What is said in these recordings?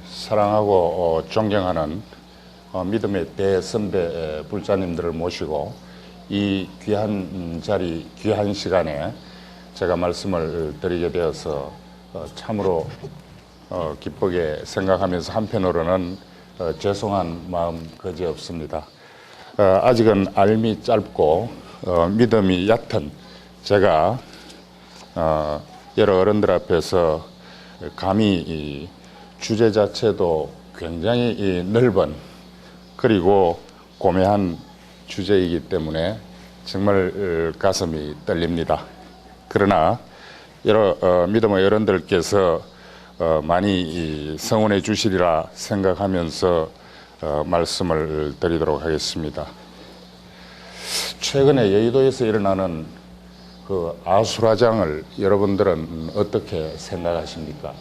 사랑하고 존경하는 믿음의 대선배 불자님들을 모시고 이 귀한 자리, 귀한 시간에 제가 말씀을 드리게 되어서 참으로 기쁘게 생각하면서 한편으로는 죄송한 마음 그지없습니다. 아직은 알미 짧고 믿음이 얕은 제가 여러 어른들 앞에서 감히 이 주제 자체도 굉장히 넓은 그리고 고매한 주제이기 때문에 정말 가슴이 떨립니다. 그러나 여러 믿음의 어른들께서 많이 성원해 주시리라 생각하면서 말씀을 드리도록 하겠습니다. 최근에 여의도에서 일어나는 그 아수라장을 여러분들은 어떻게 생각하십니까?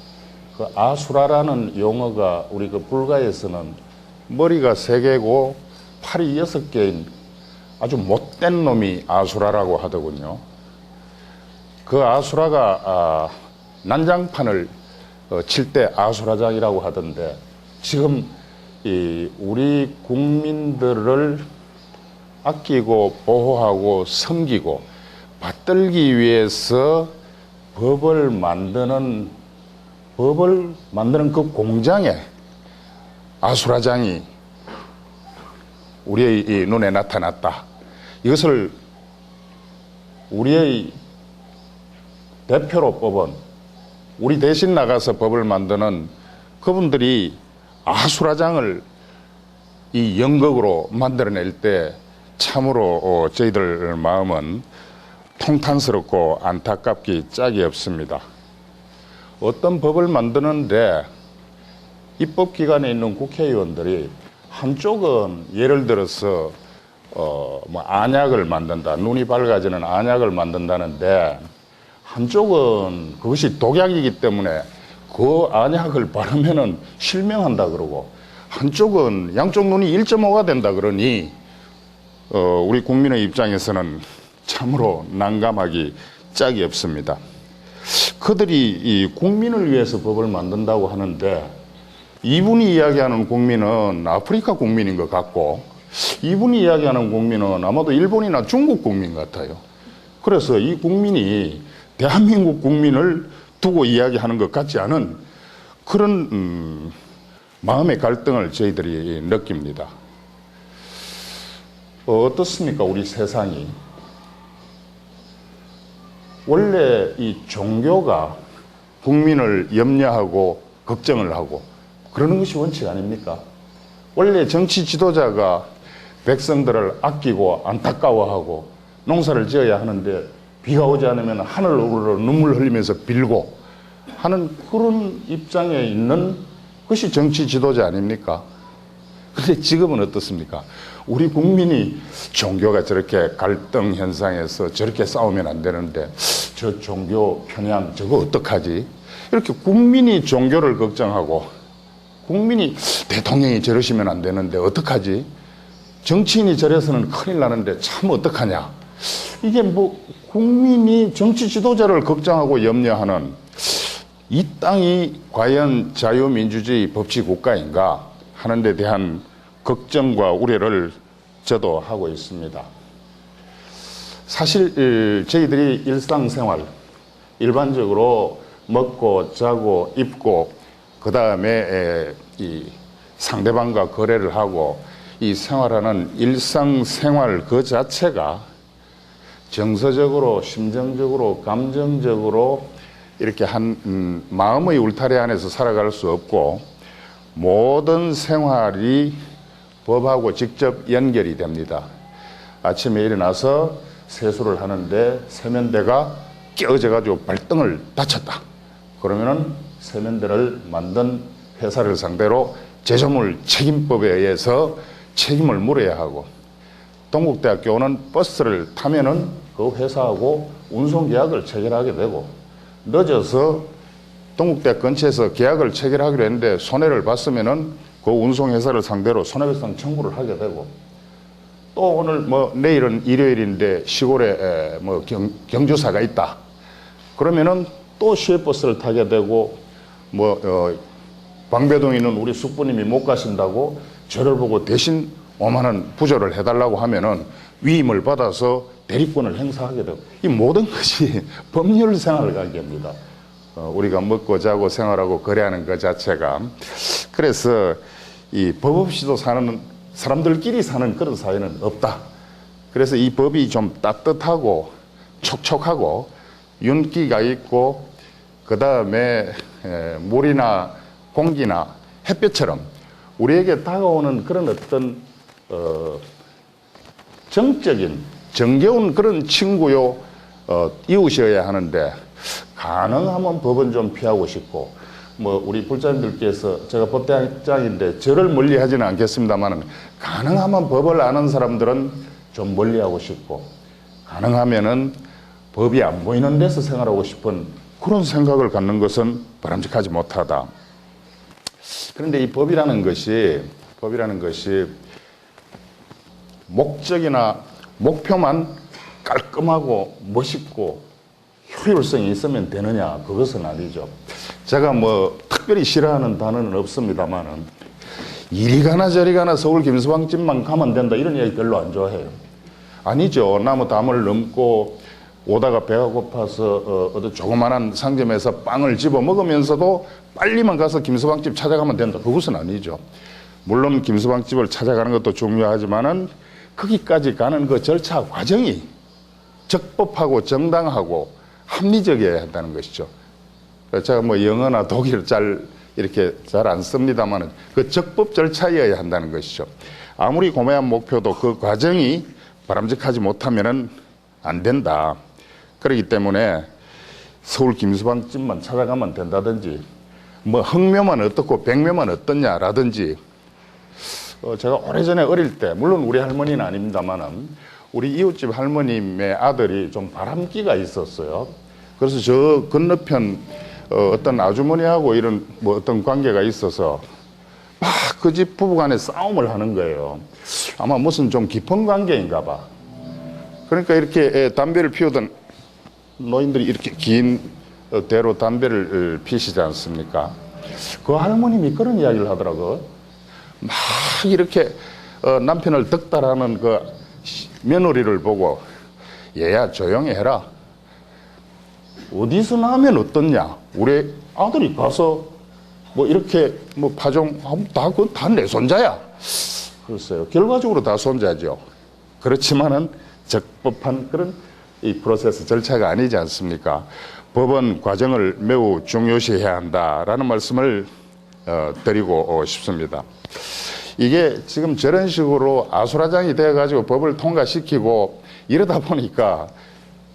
그 아수라라는 용어가 우리 그 불가에서는 머리가 3개고 팔이 6개인 아주 못된 놈이 아수라라고 하더군요. 그 아수라가 난장판을 칠 때 아수라장이라고 하던데 지금 우리 국민들을 아끼고 보호하고 섬기고 받들기 위해서 법을 만드는 그 공장에 아수라장이 우리의 눈에 나타났다. 이것을 우리의 대표로 뽑은 우리 대신 나가서 법을 만드는 그분들이 아수라장을 이 연극으로 만들어낼 때 참으로 저희들 마음은 통탄스럽고 안타깝기 짝이 없습니다. 어떤 법을 만드는데 입법기관에 있는 국회의원들이 한쪽은 예를 들어서 안약을 만든다, 눈이 밝아지는 안약을 만든다는데 한쪽은 그것이 독약이기 때문에 그 안약을 바르면은 실명한다 그러고 한쪽은 양쪽 눈이 1.5가 된다 그러니 우리 국민의 입장에서는 참으로 난감하기 짝이 없습니다. 그들이 이 국민을 위해서 법을 만든다고 하는데 이분이 이야기하는 국민은 아프리카 국민인 것 같고 이분이 이야기하는 국민은 아마도 일본이나 중국 국민 같아요. 그래서 이 국민이 대한민국 국민을 두고 이야기하는 것 같지 않은 그런 마음의 갈등을 저희들이 느낍니다. 어떻습니까? 우리 세상이. 원래 이 종교가 국민을 염려하고 걱정을 하고 그러는 것이 원칙 아닙니까? 원래 정치 지도자가 백성들을 아끼고 안타까워하고 농사를 지어야 하는데 비가 오지 않으면 하늘으로 눈물 흘리면서 빌고 하는 그런 입장에 있는 것이 정치 지도자 아닙니까? 그런데 지금은 어떻습니까? 우리 국민이 종교가 저렇게 갈등 현상에서 저렇게 싸우면 안 되는데 저 종교 편향 저거 어떡하지? 이렇게 국민이 종교를 걱정하고 국민이 대통령이 저러시면 안 되는데 어떡하지? 정치인이 저래서는 큰일 나는데 참 어떡하냐? 이게 국민이 정치 지도자를 걱정하고 염려하는 이 땅이 과연 자유민주주의 법치 국가인가 하는 데 대한 걱정과 우려를 저도 하고 있습니다. 사실 저희들이 일상생활 일반적으로 먹고 자고 입고 그 다음에 이 상대방과 거래를 하고 이 생활하는 일상생활 그 자체가 정서적으로 심정적으로 감정적으로 이렇게 한 마음의 울타리 안에서 살아갈 수 없고 모든 생활이 법하고 직접 연결이 됩니다. 아침에 일어나서 세수를 하는데 세면대가 깨어져가지고 발등을 다쳤다. 그러면은 세면대를 만든 회사를 상대로 제조물 책임법에 의해서 책임을 물어야 하고 동국대학교는 버스를 타면은 그 회사하고 운송 계약을 체결하게 되고 늦어서 동국대학 근처에서 계약을 체결하기로 했는데 손해를 봤으면은 그 운송회사를 상대로 손해배상 청구를 하게 되고 또 오늘 내일은 일요일인데 시골에 경조사가 있다. 그러면은 또 시외버스를 타게 되고 방배동에 있는 우리 숙부님이 못 가신다고 저를 보고 대신 5만 원 부조를 해달라고 하면은 위임을 받아서 대리권을 행사하게 되고, 이 모든 것이 법률 생활 관계입니다. 우리가 먹고 자고 생활하고 거래하는 것 자체가. 그래서 이 법 없이도 사는 사람들끼리 사는 그런 사회는 없다. 그래서 이 법이 좀 따뜻하고 촉촉하고 윤기가 있고, 그 다음에 물이나 공기나 햇볕처럼 우리에게 다가오는 그런 어떤 정적인 정겨운 그런 친구요 이웃이어야 하는데, 가능하면 법은 좀 피하고 싶고, 뭐 우리 불자님들께서, 제가 법대장인데 저를 멀리하지는 않겠습니다만, 가능하면 법을 아는 사람들은 좀 멀리하고 싶고, 가능하면은 법이 안 보이는 데서 생활하고 싶은 그런 생각을 갖는 것은 바람직하지 못하다. 그런데 이 법이라는 것이 목적이나 목표만 깔끔하고 멋있고 효율성이 있으면 되느냐, 그것은 아니죠. 제가 뭐 특별히 싫어하는 단어는 없습니다만은, 이리 가나 저리 가나 서울 김서방집만 가면 된다, 이런 이야기 별로 안 좋아해요. 아니죠. 나무 담을 넘고 오다가 배가 고파서 어떤 조그만한 상점에서 빵을 집어 먹으면서도 빨리만 가서 김서방집 찾아가면 된다, 그것은 아니죠. 물론 김서방집을 찾아가는 것도 중요하지만은 거기까지 가는 그 절차 과정이 적법하고 정당하고 합리적이어야 한다는 것이죠. 제가 뭐 영어나 독일을 이렇게 잘 안 씁니다만은 그 적법 절차여야 한다는 것이죠. 아무리 고매한 목표도 그 과정이 바람직하지 못하면은 안 된다. 그렇기 때문에 서울 김서방집만 찾아가면 된다든지, 뭐 흑묘만 어떻고 백묘만 어떻냐라든지, 제가 오래전에 어릴 때, 물론 우리 할머니는 아닙니다만은 우리 이웃집 할머님의 아들이 좀 바람기가 있었어요. 그래서 저 건너편 어떤 아주머니하고 이런 뭐 어떤 관계가 있어서 막 그 집 부부간에 싸움을 하는 거예요. 아마 무슨 좀 깊은 관계인가 봐. 그러니까 이렇게 담배를 피우던 노인들이 이렇게 긴 대로 담배를 피시지 않습니까? 그 할머님이 그런 이야기를 하더라고요. 막 이렇게 남편을 덕달하는 그 며느리를 보고, 얘야 조용히 해라. 어디서 나면 어떻냐? 우리 아들이 가서 뭐 이렇게 뭐 파종 다 내 손자야. 글쎄요. 결과적으로 다 손자죠. 그렇지만은 적법한 그런 이 프로세스 절차가 아니지 않습니까? 법은 과정을 매우 중요시해야 한다라는 말씀을 드리고 싶습니다. 이게 지금 저런 식으로 아수라장이 되어가지고 법을 통과시키고 이러다 보니까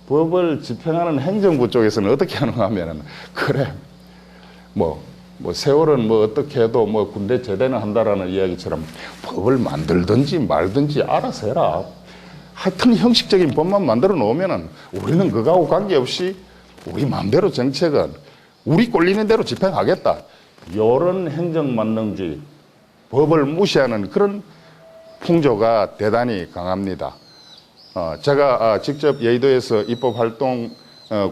법을 집행하는 행정부 쪽에서는 어떻게 하는가 하면은, 그래, 뭐 세월은 뭐 어떻게 해도 뭐 군대 제대는 한다라는 이야기처럼 법을 만들든지 말든지 알아서 해라. 하여튼 형식적인 법만 만들어 놓으면은 우리는 그거하고 관계없이 우리 마음대로 정책은 우리 꼴리는 대로 집행하겠다. 이런 행정만능주의, 법을 무시하는 그런 풍조가 대단히 강합니다. 제가 직접 여의도에서 입법활동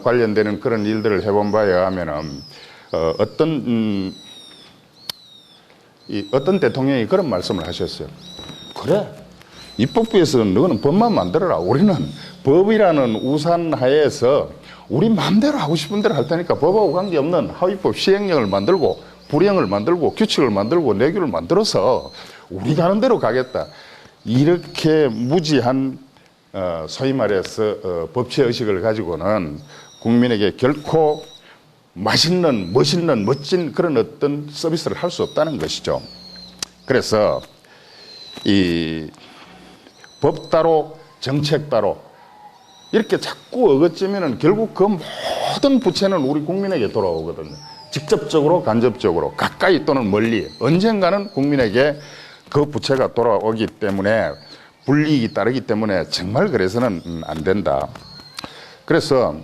관련되는 그런 일들을 해본 바에 의하면은 어떤 대통령이 그런 말씀을 하셨어요. 그래, 입법부에서 너는 법만 만들어라. 우리는 법이라는 우산 하에서 우리 마음대로 하고 싶은 대로 할 테니까 법하고 관계없는 하위법 시행령을 만들고 불령을 만들고 규칙을 만들고 내규를 만들어서 우리 가는 대로 가겠다. 이렇게 무지한 소위 말해서 법치의식을 가지고는 국민에게 결코 맛있는, 멋있는, 멋진 그런 어떤 서비스를 할 수 없다는 것이죠. 그래서 이 법 따로 정책 따로 이렇게 자꾸 어긋지면은 결국 그 모든 부채는 우리 국민에게 돌아오거든요. 직접적으로 간접적으로 가까이 또는 멀리 언젠가는 국민에게 그 부채가 돌아오기 때문에 불이익이 따르기 때문에 정말 그래서는 안 된다. 그래서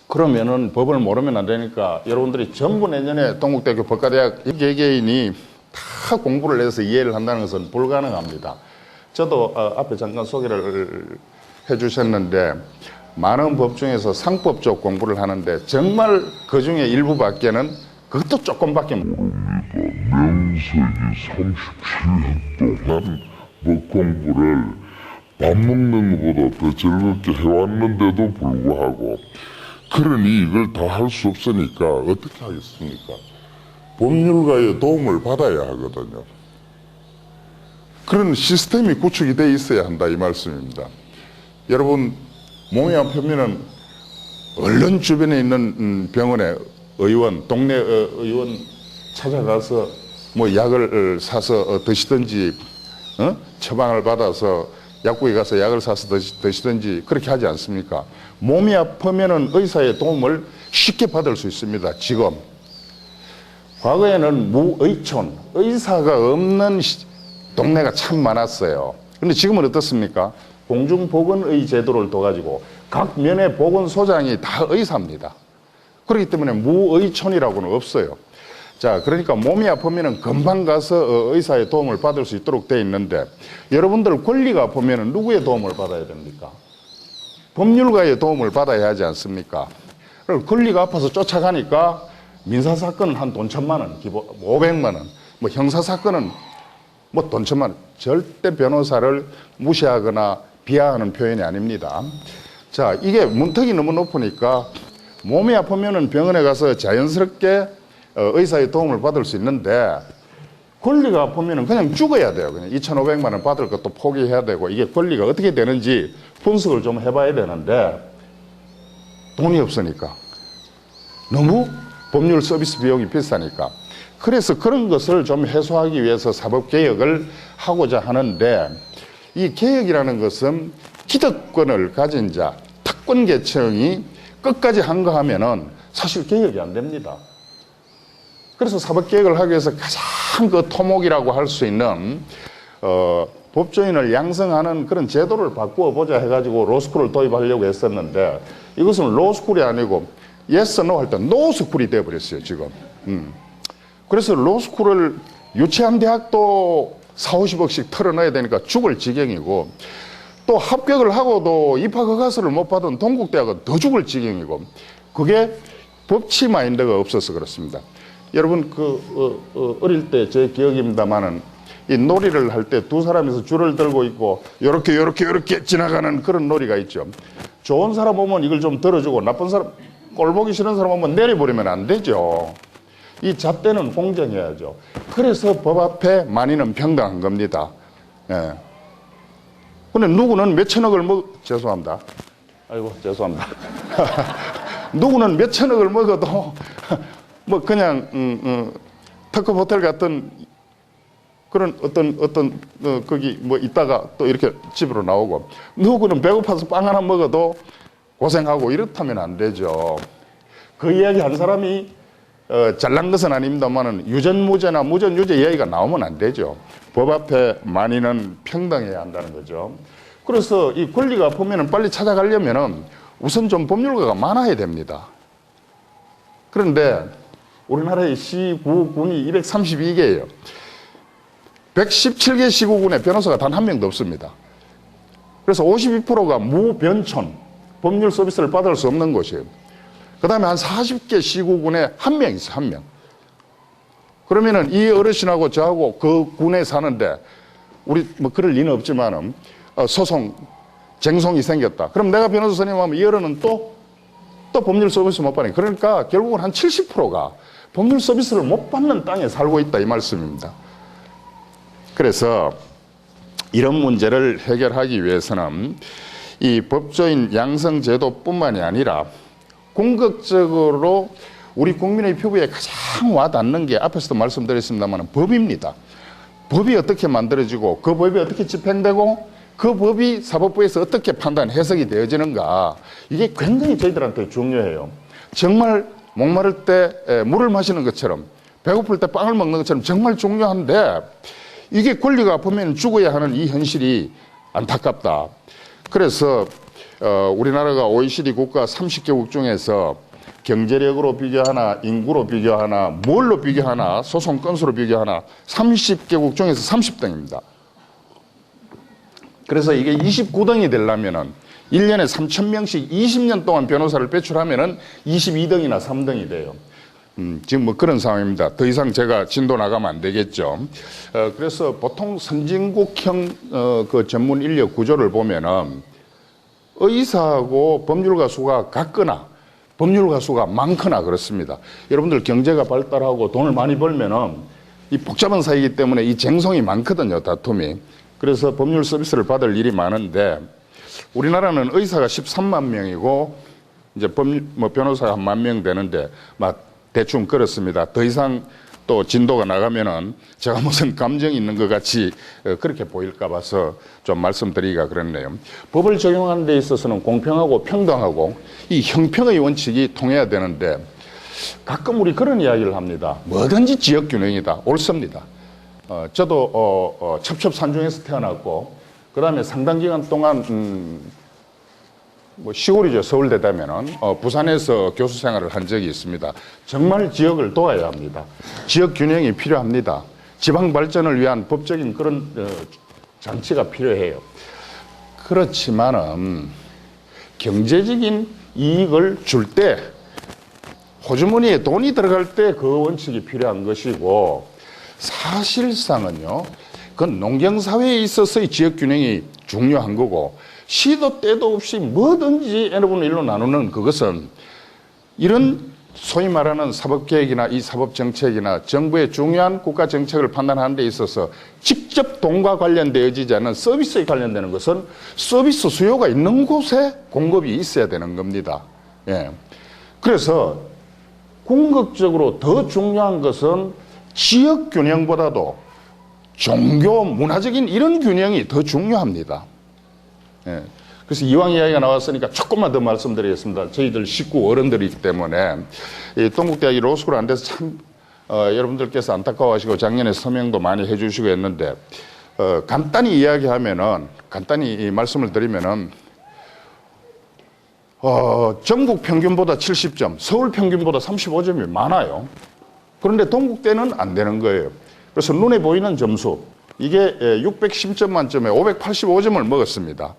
그러면은 법을 모르면 안 되니까 여러분들이 전부 내년에 동국대학교 법과대학 개개인이 다 공부를 해서 이해를 한다는 것은 불가능합니다. 저도 앞에 잠깐 소개를 해주셨는데 많은 법 중에서 상법 쪽 공부를 하는데 정말 그 중에 일부밖에는 그것도 조금밖에 이제 37년 동안 법 공부를 밥 먹는 것보다 더 즐겁게 해왔는데도 불구하고, 그러니 이걸 다 할 수 없으니까 어떻게 하겠습니까? 법률가의 도움을 받아야 하거든요. 그런 시스템이 구축이 돼 있어야 한다, 이 말씀입니다. 여러분, 몸이 아프면은 얼른 주변에 있는 병원에 의원, 동네 의원 찾아가서 뭐 약을 사서 드시든지, 처방을 받아서 약국에 가서 약을 사서 드시든지 그렇게 하지 않습니까? 몸이 아프면은 의사의 도움을 쉽게 받을 수 있습니다, 지금. 과거에는 무의촌, 의사가 없는 동네가 참 많았어요. 근데 지금은 어떻습니까? 공중보건의 제도를 둬가지고 각 면의 보건소장이 다 의사입니다. 그렇기 때문에 무의촌이라고는 없어요. 자, 그러니까 몸이 아프면은 금방 가서 의사의 도움을 받을 수 있도록 돼 있는데, 여러분들 권리가 아프면은 누구의 도움을 받아야 됩니까? 법률가의 도움을 받아야 하지 않습니까? 권리가 아파서 쫓아가니까 민사사건은 한 돈 1,000만 원, 기본 500만 원, 뭐 형사사건은 뭐 돈 1,000만 원. 절대 변호사를 무시하거나 비하하는 표현이 아닙니다. 자, 이게 문턱이 너무 높으니까 몸이 아프면은 병원에 가서 자연스럽게 의사의 도움을 받을 수 있는데, 권리가 아프면은 그냥 죽어야 돼요. 그냥 2,500만 원 받을 것도 포기해야 되고, 이게 권리가 어떻게 되는지 분석을 좀 해봐야 되는데, 돈이 없으니까. 너무 법률 서비스 비용이 비싸니까. 그래서 그런 것을 좀 해소하기 위해서 사법개혁을 하고자 하는데, 이 개혁이라는 것은 기득권을 가진 자, 특권 계층이 끝까지 한거하면은 사실 개혁이 안 됩니다. 그래서 사법개혁을 하기 위해서 가장 그 토목이라고 할 수 있는 법조인을 양성하는 그런 제도를 바꾸어 보자 해가지고 로스쿨을 도입하려고 했었는데, 이것은 로스쿨이 아니고 yes, no 할 때 노스쿨이 되어버렸어요, 지금. 그래서 로스쿨을 유치한 대학도 40~50억씩 털어넣어야 되니까 죽을 지경이고, 또 합격을 하고도 입학 허가서를 못 받은 동국대학은 더 죽을 지경이고, 그게 법치 마인드가 없어서 그렇습니다. 여러분, 어릴 때 제 기억입니다만은, 이 놀이를 할 때 두 사람이서 줄을 들고 있고 요렇게 지나가는 그런 놀이가 있죠. 좋은 사람 오면 이걸 좀 들어주고, 나쁜 사람, 꼴 보기 싫은 사람 오면 내려버리면 안 되죠. 이 잣대는 공정해야죠. 그래서 법 앞에 만인은 평등한 겁니다. 예. 근데 누구는 몇천억을 죄송합니다. 아이고, 죄송합니다. 누구는 몇천억을 먹어도 뭐 그냥 특급 호텔 같은 그런 어떤 거기 뭐 있다가 또 이렇게 집으로 나오고, 누구는 배고파서 빵 하나 먹어도 고생하고, 이렇다면 안 되죠. 그 이야기 한 사람이 잘난 것은 아닙니다만은 유전무죄나 무전유죄 이야기가 나오면 안 되죠. 법 앞에 만인은 평등해야 한다는 거죠. 그래서 이 권리가 아프면은 빨리 찾아가려면은 우선 좀 법률가가 많아야 됩니다. 그런데 우리나라의 시구군이 232개예요. 117개 시구군에 변호사가 단 한 명도 없습니다. 그래서 52%가 무변촌, 법률 서비스를 받을 수 없는 곳이에요. 그 다음에 한 40개 시구군에 한 명 있어요, 한 명. 그러면은 이 어르신하고 저하고 그 군에 사는데, 우리 뭐 그럴 리는 없지만은, 쟁송이 생겼다. 그럼 내가 변호사 선임하면 이 어른은 또 법률 서비스 못 받으니까. 그러니까 결국은 한 70%가 법률 서비스를 못 받는 땅에 살고 있다, 이 말씀입니다. 그래서 이런 문제를 해결하기 위해서는 이 법조인 양성 제도뿐만이 아니라 궁극적으로 우리 국민의 피부에 가장 와닿는 게 앞에서도 말씀드렸습니다만 법입니다. 법이 어떻게 만들어지고 그 법이 어떻게 집행되고 그 법이 사법부에서 어떻게 판단, 해석이 되어지는가, 이게 굉장히 저희들한테 중요해요. 정말 목마를 때 물을 마시는 것처럼, 배고플 때 빵을 먹는 것처럼 정말 중요한데, 이게 권리가 아프면 죽어야 하는 이 현실이 안타깝다. 그래서 우리나라가 OECD 국가 30개국 중에서 경제력으로 비교하나, 인구로 비교하나, 뭘로 비교하나, 소송 건수로 비교하나, 30개국 중에서 30등입니다. 그래서 이게 29등이 되려면은 1년에 3,000명씩 20년 동안 변호사를 배출하면은 22등이나 3등이 돼요. 지금 뭐 그런 상황입니다. 더 이상 제가 진도 나가면 안 되겠죠. 그래서 보통 선진국형 그 전문 인력 구조를 보면은 의사하고 법률가 수가 같거나 법률가 수가 많거나 그렇습니다. 여러분들 경제가 발달하고 돈을 많이 벌면은 이 복잡한 사회이기 때문에 이 쟁송이 많거든요, 다툼이. 그래서 법률 서비스를 받을 일이 많은데 우리나라는 의사가 13만 명이고 이제 변호사가 한 1만 명 되는데 막 대충 그렇습니다. 더 이상 또 진도가 나가면은 제가 무슨 감정이 있는 것 같이 그렇게 보일까 봐서 좀 말씀드리기가 그렇네요. 법을 적용하는 데 있어서는 공평하고 평등하고 이 형평의 원칙이 통해야 되는데 가끔 우리 그런 이야기를 합니다. 뭐든지 지역균형이다. 옳습니다. 저도 첩첩산중에서 태어났고 그 다음에 상당 기간 동안 뭐 시골이죠. 서울대다면은 부산에서 교수 생활을 한 적이 있습니다. 정말 지역을 도와야 합니다. 지역 균형이 필요합니다. 지방 발전을 위한 법적인 그런 장치가 필요해요. 그렇지만은 경제적인 이익을 줄 때 호주머니에 돈이 들어갈 때 그 원칙이 필요한 것이고 사실상은요. 그건 농경사회에 있어서의 지역 균형이 중요한 거고 시도 때도 없이 뭐든지 N분의 1로 나누는 그것은 이런 소위 말하는 사법계획이나 이 사법정책이나 정부의 중요한 국가정책을 판단하는 데 있어서 직접 돈과 관련되어지지 않은 서비스에 관련되는 것은 서비스 수요가 있는 곳에 공급이 있어야 되는 겁니다. 예. 그래서 궁극적으로 더 중요한 것은 지역 균형보다도 종교, 문화적인 이런 균형이 더 중요합니다. 예. 그래서 이왕 이야기가 나왔으니까 조금만 더 말씀드리겠습니다. 저희들 식구 어른들이기 때문에 이 동국대학이 로스쿨 안 돼서 참 여러분들께서 안타까워하시고 작년에 서명도 많이 해주시고 했는데 간단히 이야기하면은 간단히 이 말씀을 드리면은 전국 평균보다 70점, 서울 평균보다 35점이 많아요. 그런데 동국대는 안 되는 거예요. 그래서 눈에 보이는 점수 이게 610점 만점에 585점을 먹었습니다.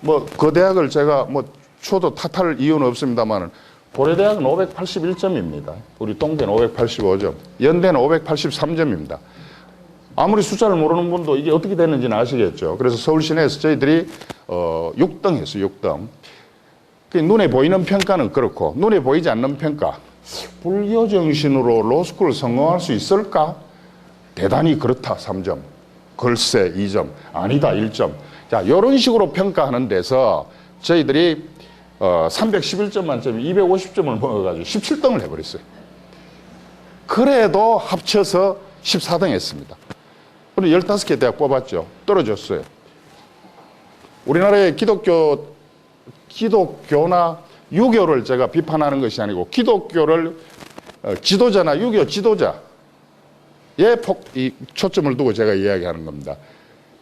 뭐 그 대학을 제가 뭐 초도 탓할 이유는 없습니다만 고려대학은 581점입니다. 우리 동대는 585점, 연대는 583점입니다. 아무리 숫자를 모르는 분도 이게 어떻게 되는지는 아시겠죠. 그래서 서울 시내에서 저희들이 6등 했어요. 6등. 눈에 보이는 평가는 그렇고 눈에 보이지 않는 평가. 불교 정신으로 로스쿨을 성공할 수 있을까? 대단히 그렇다. 3점. 글쎄 2점. 아니다. 1점. 자, 이런 식으로 평가하는 데서 저희들이 311점 만점에 250점을 먹어가지고 17등을 해버렸어요. 그래도 합쳐서 14등 했습니다. 우리 15개 대학 뽑았죠. 떨어졌어요. 우리나라의 기독교나 유교를 제가 비판하는 것이 아니고 기독교를 지도자나 유교 지도자에 초점을 두고 제가 이야기하는 겁니다.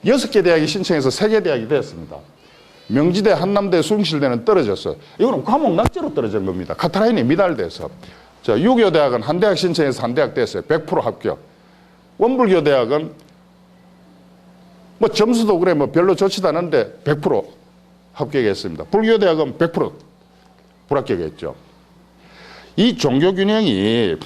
6개 대학이 신청해서 3개 대학이 됐습니다. 명지대, 한남대, 숭실대는 떨어졌어요. 이거는 과목 낙제로 떨어진 겁니다. 카타라인이 미달돼서. 자, 유교대학은 한 대학 신청해서 한 대학 됐어요. 100% 합격. 원불교대학은 뭐 점수도 그래 뭐 별로 좋지도 않은데 100% 합격했습니다. 불교대학은 100% 불합격했죠. 이 종교균형이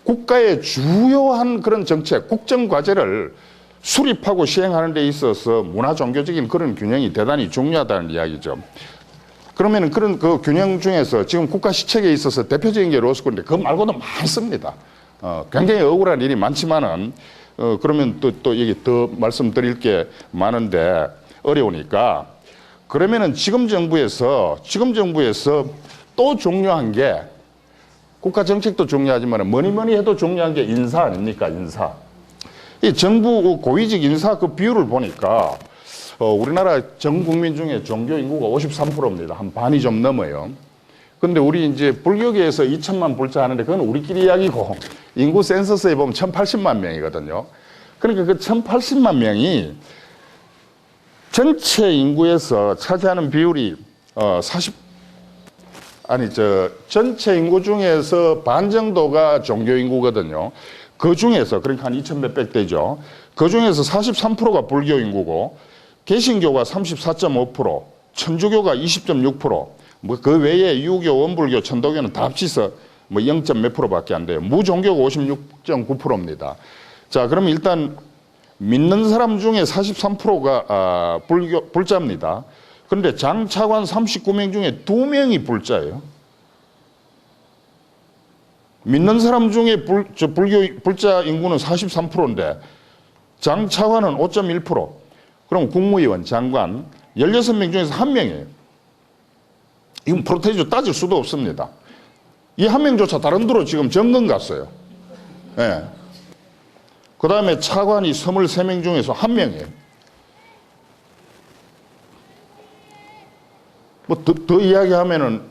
국가의 주요한 그런 정책, 국정과제를 수립하고 시행하는 데 있어서 문화종교적인 그런 균형이 대단히 중요하다는 이야기죠. 그러면 그런 그 균형 중에서 지금 국가 시책에 있어서 대표적인 게 로스쿨인데 그거 말고도 많습니다. 굉장히 억울한 일이 많지만은 그러면 또 여기 더 말씀드릴 게 많은데 어려우니까 그러면은 지금 정부에서 또 중요한 게 국가 정책도 중요하지만 뭐니 해도 중요한 게 인사 아닙니까? 인사. 이 정부 고위직 인사 그 비율을 보니까 우리나라 전 국민 중에 종교 인구가 53%입니다. 한 반이 좀 넘어요. 근데 우리 이제 불교계에서 2천만 불자 하는데 그건 우리끼리 이야기고 인구 센서스에 보면 1,080만 명이거든요. 그러니까 그 1,080만 명이 전체 인구에서 차지하는 비율이 전체 인구 중에서 반 정도가 종교 인구거든요. 그 중에서 그러니까 한 2천 몇백 되죠. 그 중에서 43%가 불교 인구고 개신교가 34.5%, 천주교가 20.6%, 뭐 그 외에 유교, 원불교, 천도교는 다 합치서 뭐 0. 몇 프로밖에 안 돼요. 무종교가 56.9%입니다. 자, 그럼 일단 믿는 사람 중에 43%가 불자입니다. 그런데 장차관 39명 중에 2명이 불자예요. 믿는 사람 중에 불자 인구는 43%인데 장차관은 5.1%. 그럼 국무위원, 장관 16명 중에서 1명이에요. 이건 프로테이저 따질 수도 없습니다. 이 1명조차 다른 데로 지금 정근 갔어요. 예. 그 다음에 차관이 23명 중에서 1명이에요. 뭐 더 이야기하면은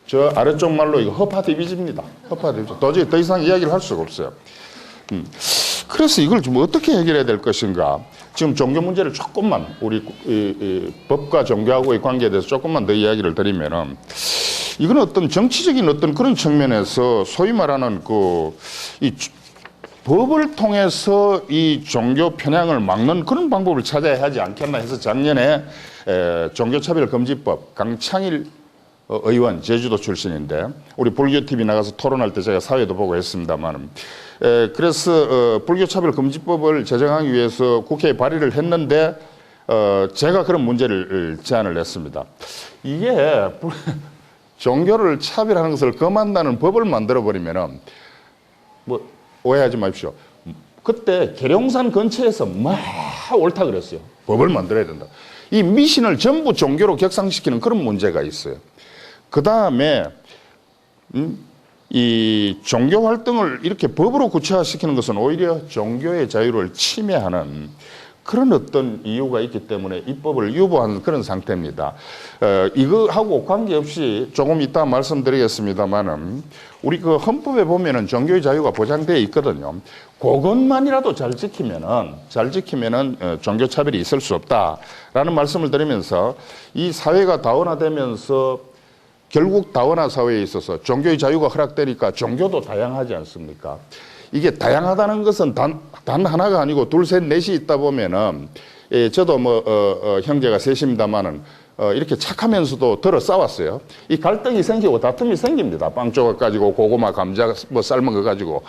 저 아래쪽 말로 이거 허파디비지입니다. 허파디비지. 도저히 더 이상 이야기를 할 수가 없어요. 그래서 이걸 좀 어떻게 해결해야 될 것인가. 지금 종교 문제를 조금만 우리 법과 종교하고의 관계에 대해서 조금만 더 이야기를 드리면은 이건 어떤 정치적인 어떤 그런 측면에서 소위 말하는 이 법을 통해서 이 종교 편향을 막는 그런 방법을 찾아야 하지 않겠나 해서 작년에 종교차별금지법 강창일 의원, 제주도 출신인데 우리 불교TV 나가서 토론할 때 제가 사회도 보고 했습니다만 그래서 불교차별금지법을 제정하기 위해서 국회에 발의를 했는데 제가 그런 문제를 제안을 했습니다. 이게 종교를 차별하는 것을 금한다는 법을 만들어버리면은 뭐 오해하지 마십시오. 그때 계룡산 근처에서 막 옳다 그랬어요. 법을 만들어야 된다. 이 미신을 전부 종교로 격상시키는 그런 문제가 있어요. 그 다음에 이 종교 활동을 이렇게 법으로 구체화시키는 것은 오히려 종교의 자유를 침해하는 그런 어떤 이유가 있기 때문에 입법을 유보하는 그런 상태입니다. 이거하고 관계없이 조금 이따 말씀드리겠습니다만은 우리 그 헌법에 보면은 종교의 자유가 보장되어 있거든요. 그것만이라도 잘 지키면은 종교 차별이 있을 수 없다라는 말씀을 드리면서 이 사회가 다원화되면서 결국 다원화 사회에 있어서 종교의 자유가 허락되니까 종교도 다양하지 않습니까? 이게 다양하다는 것은 단 하나가 아니고 둘, 셋, 넷이 있다 보면은, 저도 형제가 셋입니다만은, 이렇게 착하면서도 들어 싸웠어요. 이 갈등이 생기고 다툼이 생깁니다. 빵 조각 가지고 고구마, 감자 삶은 거 가지고.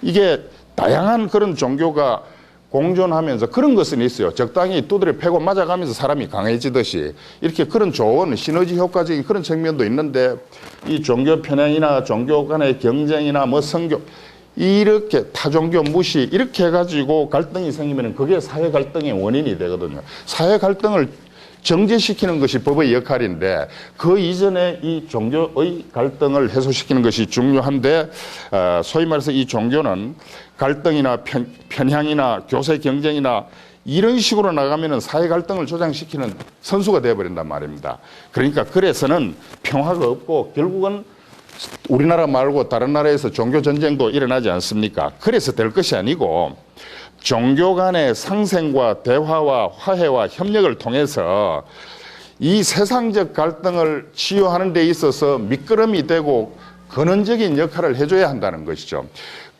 이게 다양한 그런 종교가 공존하면서 그런 것은 있어요. 적당히 두드려 패고 맞아가면서 사람이 강해지듯이 이렇게 그런 좋은 시너지 효과적인 그런 측면도 있는데 이 종교 편향이나 종교 간의 경쟁이나 뭐 선교 이렇게 타종교 무시 이렇게 해가지고 갈등이 생기면 그게 사회 갈등의 원인이 되거든요. 사회 갈등을 정제시키는 것이 법의 역할인데 그 이전에 이 종교의 갈등을 해소시키는 것이 중요한데 소위 말해서 이 종교는 갈등이나 편향이나 교세 경쟁이나 이런 식으로 나가면은 사회 갈등을 조장시키는 선수가 되어버린단 말입니다. 그러니까 그래서는 평화가 없고 결국은 우리나라 말고 다른 나라에서 종교 전쟁도 일어나지 않습니까? 그래서 될 것이 아니고 종교 간의 상생과 대화와 화해와 협력을 통해서 이 세상적 갈등을 치유하는 데 있어서 미끄럼이 되고 근원적인 역할을 해줘야 한다는 것이죠.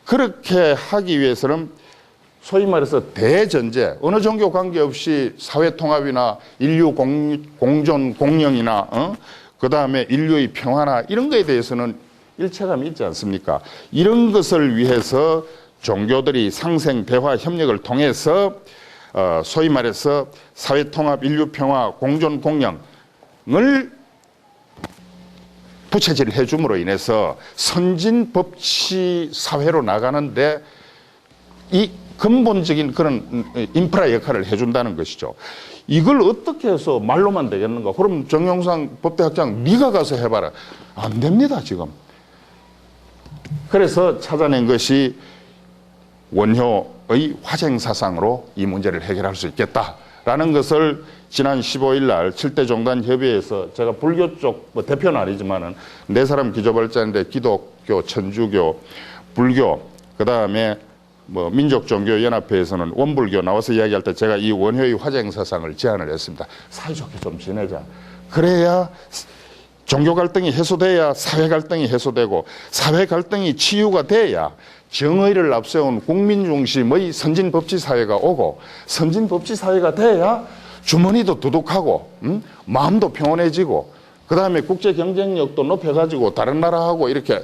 그렇게 하기 위해서는 소위 말해서 대전제, 어느 종교 관계없이 사회통합이나 인류 공존 공영이나 그 다음에 인류의 평화나 이런 거에 대해서는 일체감이 있지 않습니까? 이런 것을 위해서 종교들이 상생, 대화, 협력을 통해서 소위 말해서 사회통합, 인류평화, 공존, 공영을 부채질을 해줌으로 인해서 선진법치 사회로 나가는데 이 근본적인 그런 인프라 역할을 해준다는 것이죠. 이걸 어떻게 해서 말로만 되겠는가? 그럼 정영상 법대학장 네가 가서 해봐라. 안 됩니다, 지금. 그래서 찾아낸 것이 원효의 화쟁사상으로 이 문제를 해결할 수 있겠다라는 것을 지난 15일 날 7대 종단 협의회에서 제가 불교 쪽 대표는 아니지만은 네 사람 기조발자인데 기독교, 천주교, 불교, 그 다음에 민족종교연합회에서는 원불교 나와서 이야기할 때 제가 이 원효의 화쟁사상을 제안을 했습니다. 사이좋게 좀 지내자. 그래야 종교 갈등이 해소돼야 사회 갈등이 해소되고 사회 갈등이 치유가 돼야 정의를 앞세운 국민 중심의 선진법치 사회가 오고 선진법치 사회가 돼야 주머니도 두둑하고 마음도 평온해지고 그 다음에 국제 경쟁력도 높여가지고 다른 나라하고 이렇게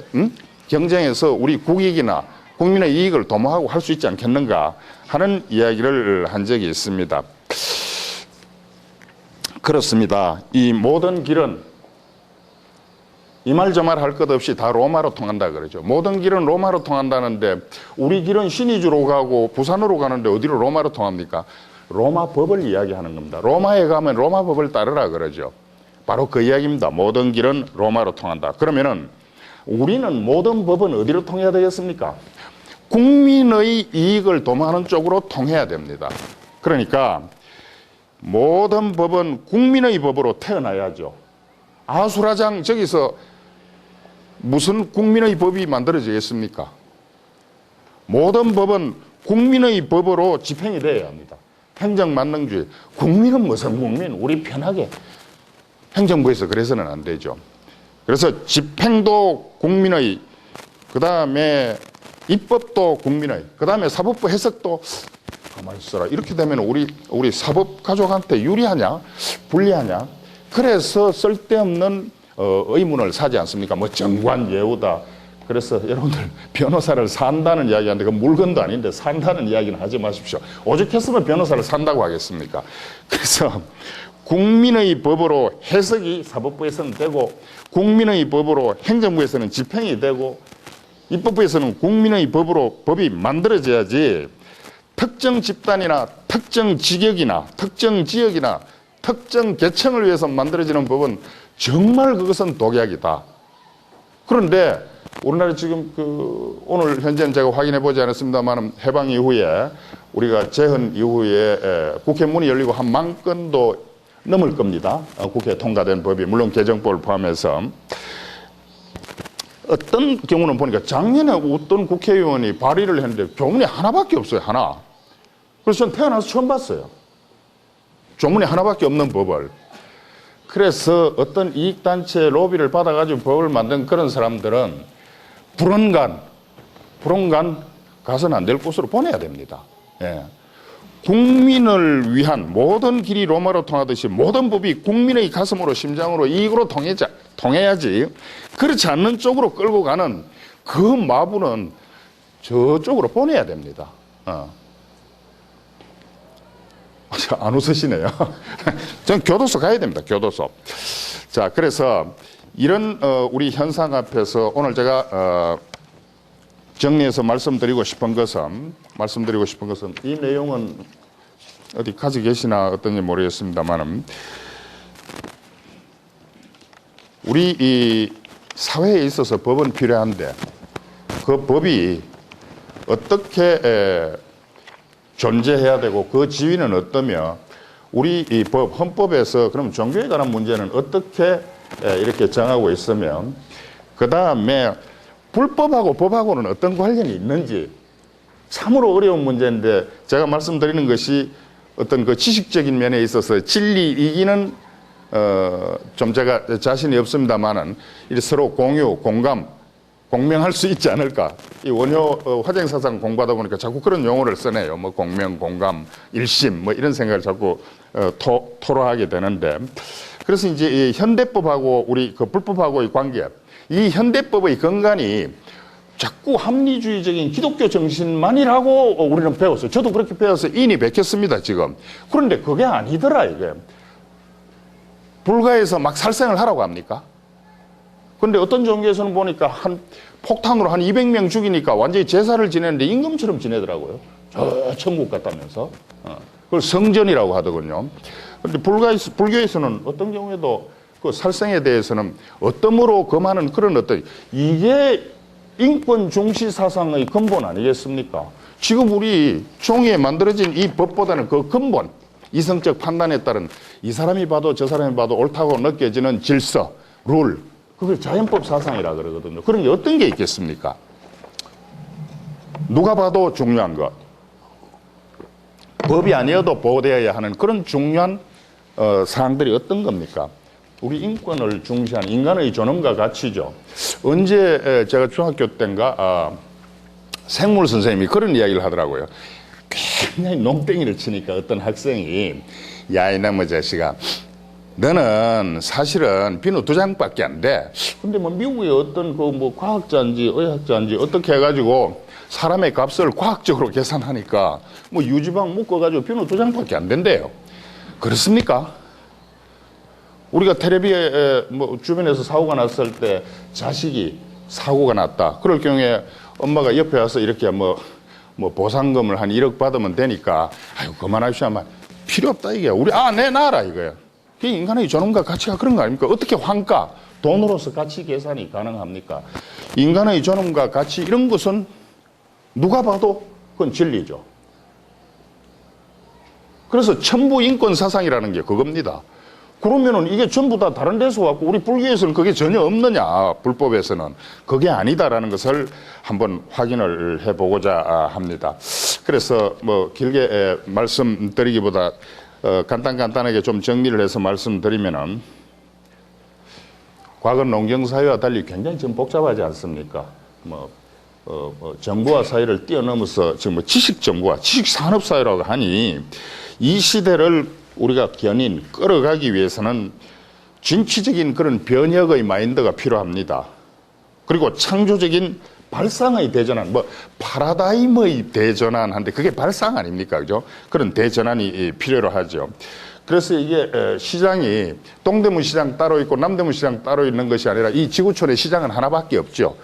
경쟁해서 우리 국익이나 국민의 이익을 도모하고 할 수 있지 않겠는가 하는 이야기를 한 적이 있습니다. 그렇습니다. 이 모든 길은 이 말 저 말 할 것 없이 다 로마로 통한다 그러죠. 모든 길은 로마로 통한다는데 우리 길은 신의주로 가고 부산으로 가는데 어디로 로마로 통합니까? 로마 법을 이야기하는 겁니다. 로마에 가면 로마 법을 따르라 그러죠. 바로 그 이야기입니다. 모든 길은 로마로 통한다. 그러면은 우리는 모든 법은 어디로 통해야 되겠습니까? 국민의 이익을 도모하는 쪽으로 통해야 됩니다. 그러니까 모든 법은 국민의 법으로 태어나야죠. 아수라장 저기서 무슨 국민의 법이 만들어지겠습니까? 모든 법은 국민의 법으로 집행이 되어야 합니다. 행정만능주의. 국민은 무슨 국민? 우리 편하게. 행정부에서 그래서는 안 되죠. 그래서 집행도 국민의, 그 다음에 입법도 국민의, 그 다음에 사법부 해석도 가만히 있어라. 이렇게 되면 우리 사법 가족한테 유리하냐? 불리하냐? 그래서 쓸데없는 의문을 사지 않습니까? 뭐 정관 예우다. 그래서 여러분들 변호사를 산다는 이야기 하는데 그 물건도 아닌데 산다는 이야기는 하지 마십시오. 오죽했으면 변호사를 산다고 하겠습니까? 그래서 국민의 법으로 해석이 사법부에서는 되고 국민의 법으로 행정부에서는 집행이 되고 입법부에서는 국민의 법으로 법이 만들어져야지 특정 집단이나 특정 직역이나 특정 지역이나 특정 계층을 위해서 만들어지는 법은 정말 그것은 독약이다. 그런데 우리나라 지금 오늘 현재는 제가 확인해 보지 않았습니다만 해방 이후에 우리가 재헌 이후에 국회 문이 열리고 한 10,000건도 넘을 겁니다. 국회에 통과된 법이 물론 개정법을 포함해서 어떤 경우는 보니까 작년에 어떤 국회의원이 발의를 했는데 조문이 하나밖에 없어요. 하나. 그래서 저는 태어나서 처음 봤어요. 조문이 하나밖에 없는 법을. 그래서 어떤 이익단체 로비를 받아가지고 법을 만든 그런 사람들은 불언간 가서는 안 될 곳으로 보내야 됩니다. 예. 국민을 위한 모든 길이 로마로 통하듯이 모든 법이 국민의 가슴으로 심장으로 이익으로 통해야지 그렇지 않는 쪽으로 끌고 가는 그 마부는 저쪽으로 보내야 됩니다. 안 웃으시네요. 전 교도소 가야 됩니다. 교도소. 자, 그래서 이런 우리 현상 앞에서 오늘 제가 정리해서 말씀드리고 싶은 것은 이 내용은 어디 가지고 계시나 어떤지 모르겠습니다만 우리 이 사회에 있어서 법은 필요한데 그 법이 어떻게 존재해야 되고 그 지위는 어떠며 우리 이 법, 헌법에서 그럼 종교에 관한 문제는 어떻게 이렇게 정하고 있으면 그 다음에 불법하고 법하고는 어떤 관련이 있는지 참으로 어려운 문제인데 제가 말씀드리는 것이 어떤 그 지식적인 면에 있어서 진리 이기는 좀 제가 자신이 없습니다만은 서로 공유, 공감, 공명할 수 있지 않을까. 이 원효 화쟁사상 공부하다 보니까 자꾸 그런 용어를 쓰네요. 뭐 공명, 공감, 일심 뭐 이런 생각을 자꾸 토로하게 되는데 그래서 이제 이 현대법하고 우리 그 불법하고의 관계 이 현대법의 근간이 자꾸 합리주의적인 기독교 정신만이라고 우리는 배웠어요. 저도 그렇게 배워서 인이 베꼈습니다, 지금. 그런데 그게 아니더라, 이게. 불가에서 막 살생을 하라고 합니까? 그런데 어떤 종교에서는 보니까 폭탄으로 한 200명 죽이니까 완전히 제사를 지내는데 임금처럼 지내더라고요. 저 천국 갔다면서. 그걸 성전이라고 하더군요. 그런데 불교에서는 어떤 경우에도 그 살생에 대해서는 어떠므로 금하는 그런 이게 인권 중시 사상의 근본 아니겠습니까? 지금 우리 종이에 만들어진 이 법보다는 그 근본, 이성적 판단에 따른 이 사람이 봐도 저 사람이 봐도 옳다고 느껴지는 질서, 룰, 그걸 자연법 사상이라 그러거든요. 그런 게 어떤 게 있겠습니까? 누가 봐도 중요한 것. 법이 아니어도 보호되어야 하는 그런 중요한 사항들이 어떤 겁니까? 우리 인권을 중시하는 인간의 존엄과 가치죠. 언제 제가 중학교 때인가 생물 선생님이 그런 이야기를 하더라고요. 굉장히 농땡이를 치니까 어떤 학생이 야 이놈의 자식아 너는 사실은 비누 2장밖에 안 돼. 근데 뭐 미국의 어떤 그 뭐 과학자인지 의학자인지 어떻게 해가지고 사람의 값을 과학적으로 계산하니까 뭐 유지방 묶어가지고 비누 2장밖에 안 된대요. 그렇습니까? 우리가 텔레비에 뭐 주변에서 사고가 났을 때 자식이 사고가 났다. 그럴 경우에 엄마가 옆에 와서 이렇게 뭐 보상금을 한 1억 받으면 되니까 아유 그만하시오 하면 필요 없다 이게. 우리 내놔라 이거야. 그 인간의 존엄과 가치가 그런 거 아닙니까? 어떻게 환가, 돈으로서 가치 계산이 가능합니까? 인간의 존엄과 가치 이런 것은 누가 봐도 그건 진리죠. 그래서 천부 인권 사상이라는 게 그겁니다. 그러면은 이게 전부 다 다른 데서 왔고 우리 불교에서는 그게 전혀 없느냐, 불법에서는. 그게 아니다라는 것을 한번 확인을 해보고자 합니다. 그래서 뭐 길게 말씀드리기보다 간단하게 좀 정리를 해서 말씀드리면은 과거 농경사회와 달리 굉장히 지금 복잡하지 않습니까? 정부와 사회를 뛰어넘어서 지금 지식정부와 지식산업사회라고 하니 이 시대를 우리가 견인, 끌어가기 위해서는 진취적인 그런 변혁의 마인드가 필요합니다. 그리고 창조적인 발상의 대전환, 파라다임의 대전환한데 그게 발상 아닙니까? 그죠? 그런 대전환이 필요로 하죠. 그래서 이게 시장이 동대문 시장 따로 있고 남대문 시장 따로 있는 것이 아니라 이 지구촌의 시장은 하나밖에 없죠.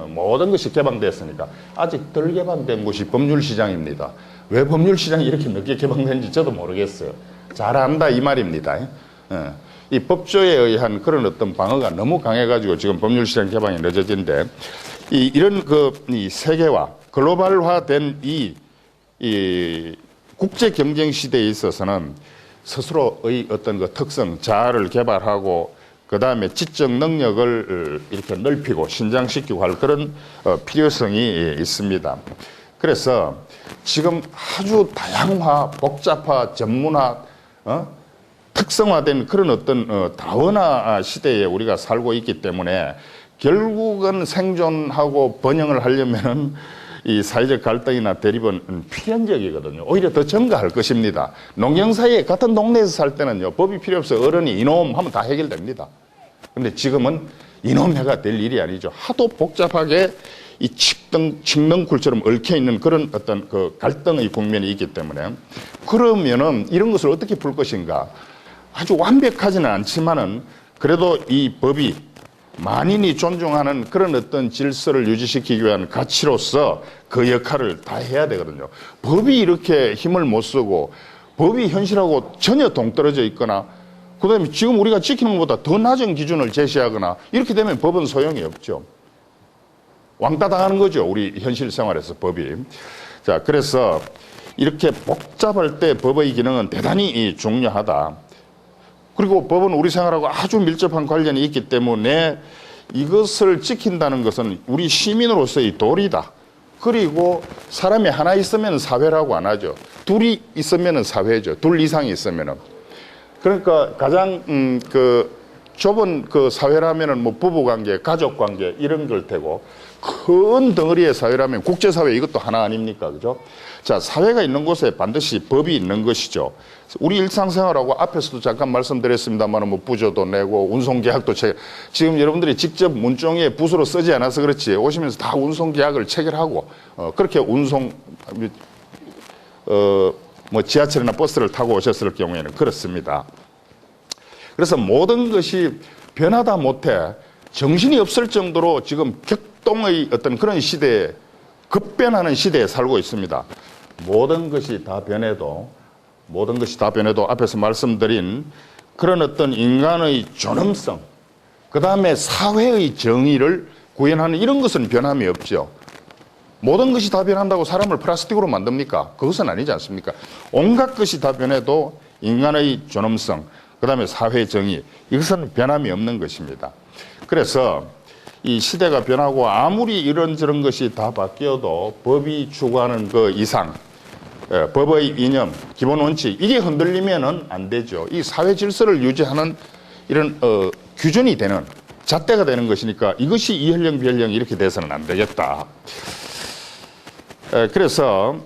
모든 것이 개방됐으니까. 아직 덜 개방된 곳이 법률 시장입니다. 왜 법률 시장이 이렇게 늦게 개방된지 저도 모르겠어요. 잘 안다 이 말입니다. 이 법조에 의한 그런 어떤 방어가 너무 강해가지고 지금 법률 시장 개방이 늦어진데 이런 이 세계화, 글로벌화된 이 국제 경쟁 시대에 있어서는 스스로의 어떤 그 특성, 자아를 개발하고 그 다음에 지적 능력을 이렇게 넓히고 신장시키고 할 그런 필요성이 있습니다. 그래서 지금 아주 다양화, 복잡화, 전문화, 특성화된 그런 어떤 다원화 시대에 우리가 살고 있기 때문에 결국은 생존하고 번영을 하려면은 이 사회적 갈등이나 대립은 필연적이거든요. 오히려 더 증가할 것입니다. 농경사회 같은 동네에서 살 때는요, 법이 필요 없어요. 어른이 이놈 하면 다 해결됩니다. 근데 지금은 이놈해가 될 일이 아니죠. 하도 복잡하게 이 칡덩굴처럼 얽혀있는 그런 어떤 그 갈등의 국면이 있기 때문에 그러면은 이런 것을 어떻게 풀 것인가. 아주 완벽하지는 않지만은 그래도 이 법이 만인이 존중하는 그런 어떤 질서를 유지시키기 위한 가치로서 그 역할을 다 해야 되거든요. 법이 이렇게 힘을 못 쓰고 법이 현실하고 전혀 동떨어져 있거나 그다음에 지금 우리가 지키는 것보다 더 낮은 기준을 제시하거나 이렇게 되면 법은 소용이 없죠. 왕따 당하는 거죠. 우리 현실 생활에서 법이. 자, 그래서 이렇게 복잡할 때 법의 기능은 대단히 중요하다. 그리고 법은 우리 생활하고 아주 밀접한 관련이 있기 때문에 이것을 지킨다는 것은 우리 시민으로서의 도리다. 그리고 사람이 하나 있으면 사회라고 안 하죠. 둘이 있으면 사회죠. 둘 이상이 있으면은. 그러니까 가장 좁은 그 사회라면은 뭐 부부관계, 가족관계 이런 걸 테고 큰 덩어리의 사회라면 국제사회 이것도 하나 아닙니까? 그죠? 자, 사회가 있는 곳에 반드시 법이 있는 것이죠. 우리 일상생활하고 앞에서도 잠깐 말씀드렸습니다만 뭐 부조도 내고 운송계약도 지금 여러분들이 직접 문종에 붓으로 쓰지 않아서 그렇지 오시면서 다 운송계약을 체결하고 그렇게 뭐 지하철이나 버스를 타고 오셨을 경우에는 그렇습니다. 그래서 모든 것이 변하다 못해 정신이 없을 정도로 지금 격동의 어떤 그런 시대에 급변하는 시대에 살고 있습니다. 모든 것이 다 변해도 앞에서 말씀드린 그런 어떤 인간의 존엄성, 그 다음에 사회의 정의를 구현하는 이런 것은 변함이 없죠. 모든 것이 다 변한다고 사람을 플라스틱으로 만듭니까? 그것은 아니지 않습니까? 온갖 것이 다 변해도 인간의 존엄성, 그 다음에 사회 정의, 이것은 변함이 없는 것입니다. 그래서 이 시대가 변하고 아무리 이런저런 것이 다 바뀌어도 법이 추구하는 그 이상, 법의 이념, 기본 원칙, 이게 흔들리면은 안 되죠. 이 사회 질서를 유지하는 이런 규준이 되는, 잣대가 되는 것이니까 이것이 이현령, 비현령 이렇게 돼서는 안 되겠다. 그래서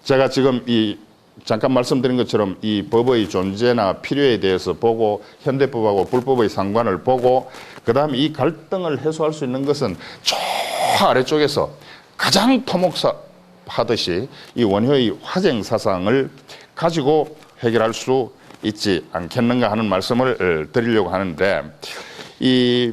제가 지금 잠깐 말씀드린 것처럼 이 법의 존재나 필요에 대해서 보고 현대법하고 불법의 상관을 보고 그다음에 이 갈등을 해소할 수 있는 것은 저 아래쪽에서 가장 토목하듯이 이 원효의 화쟁 사상을 가지고 해결할 수 있지 않겠는가 하는 말씀을 드리려고 하는데, 이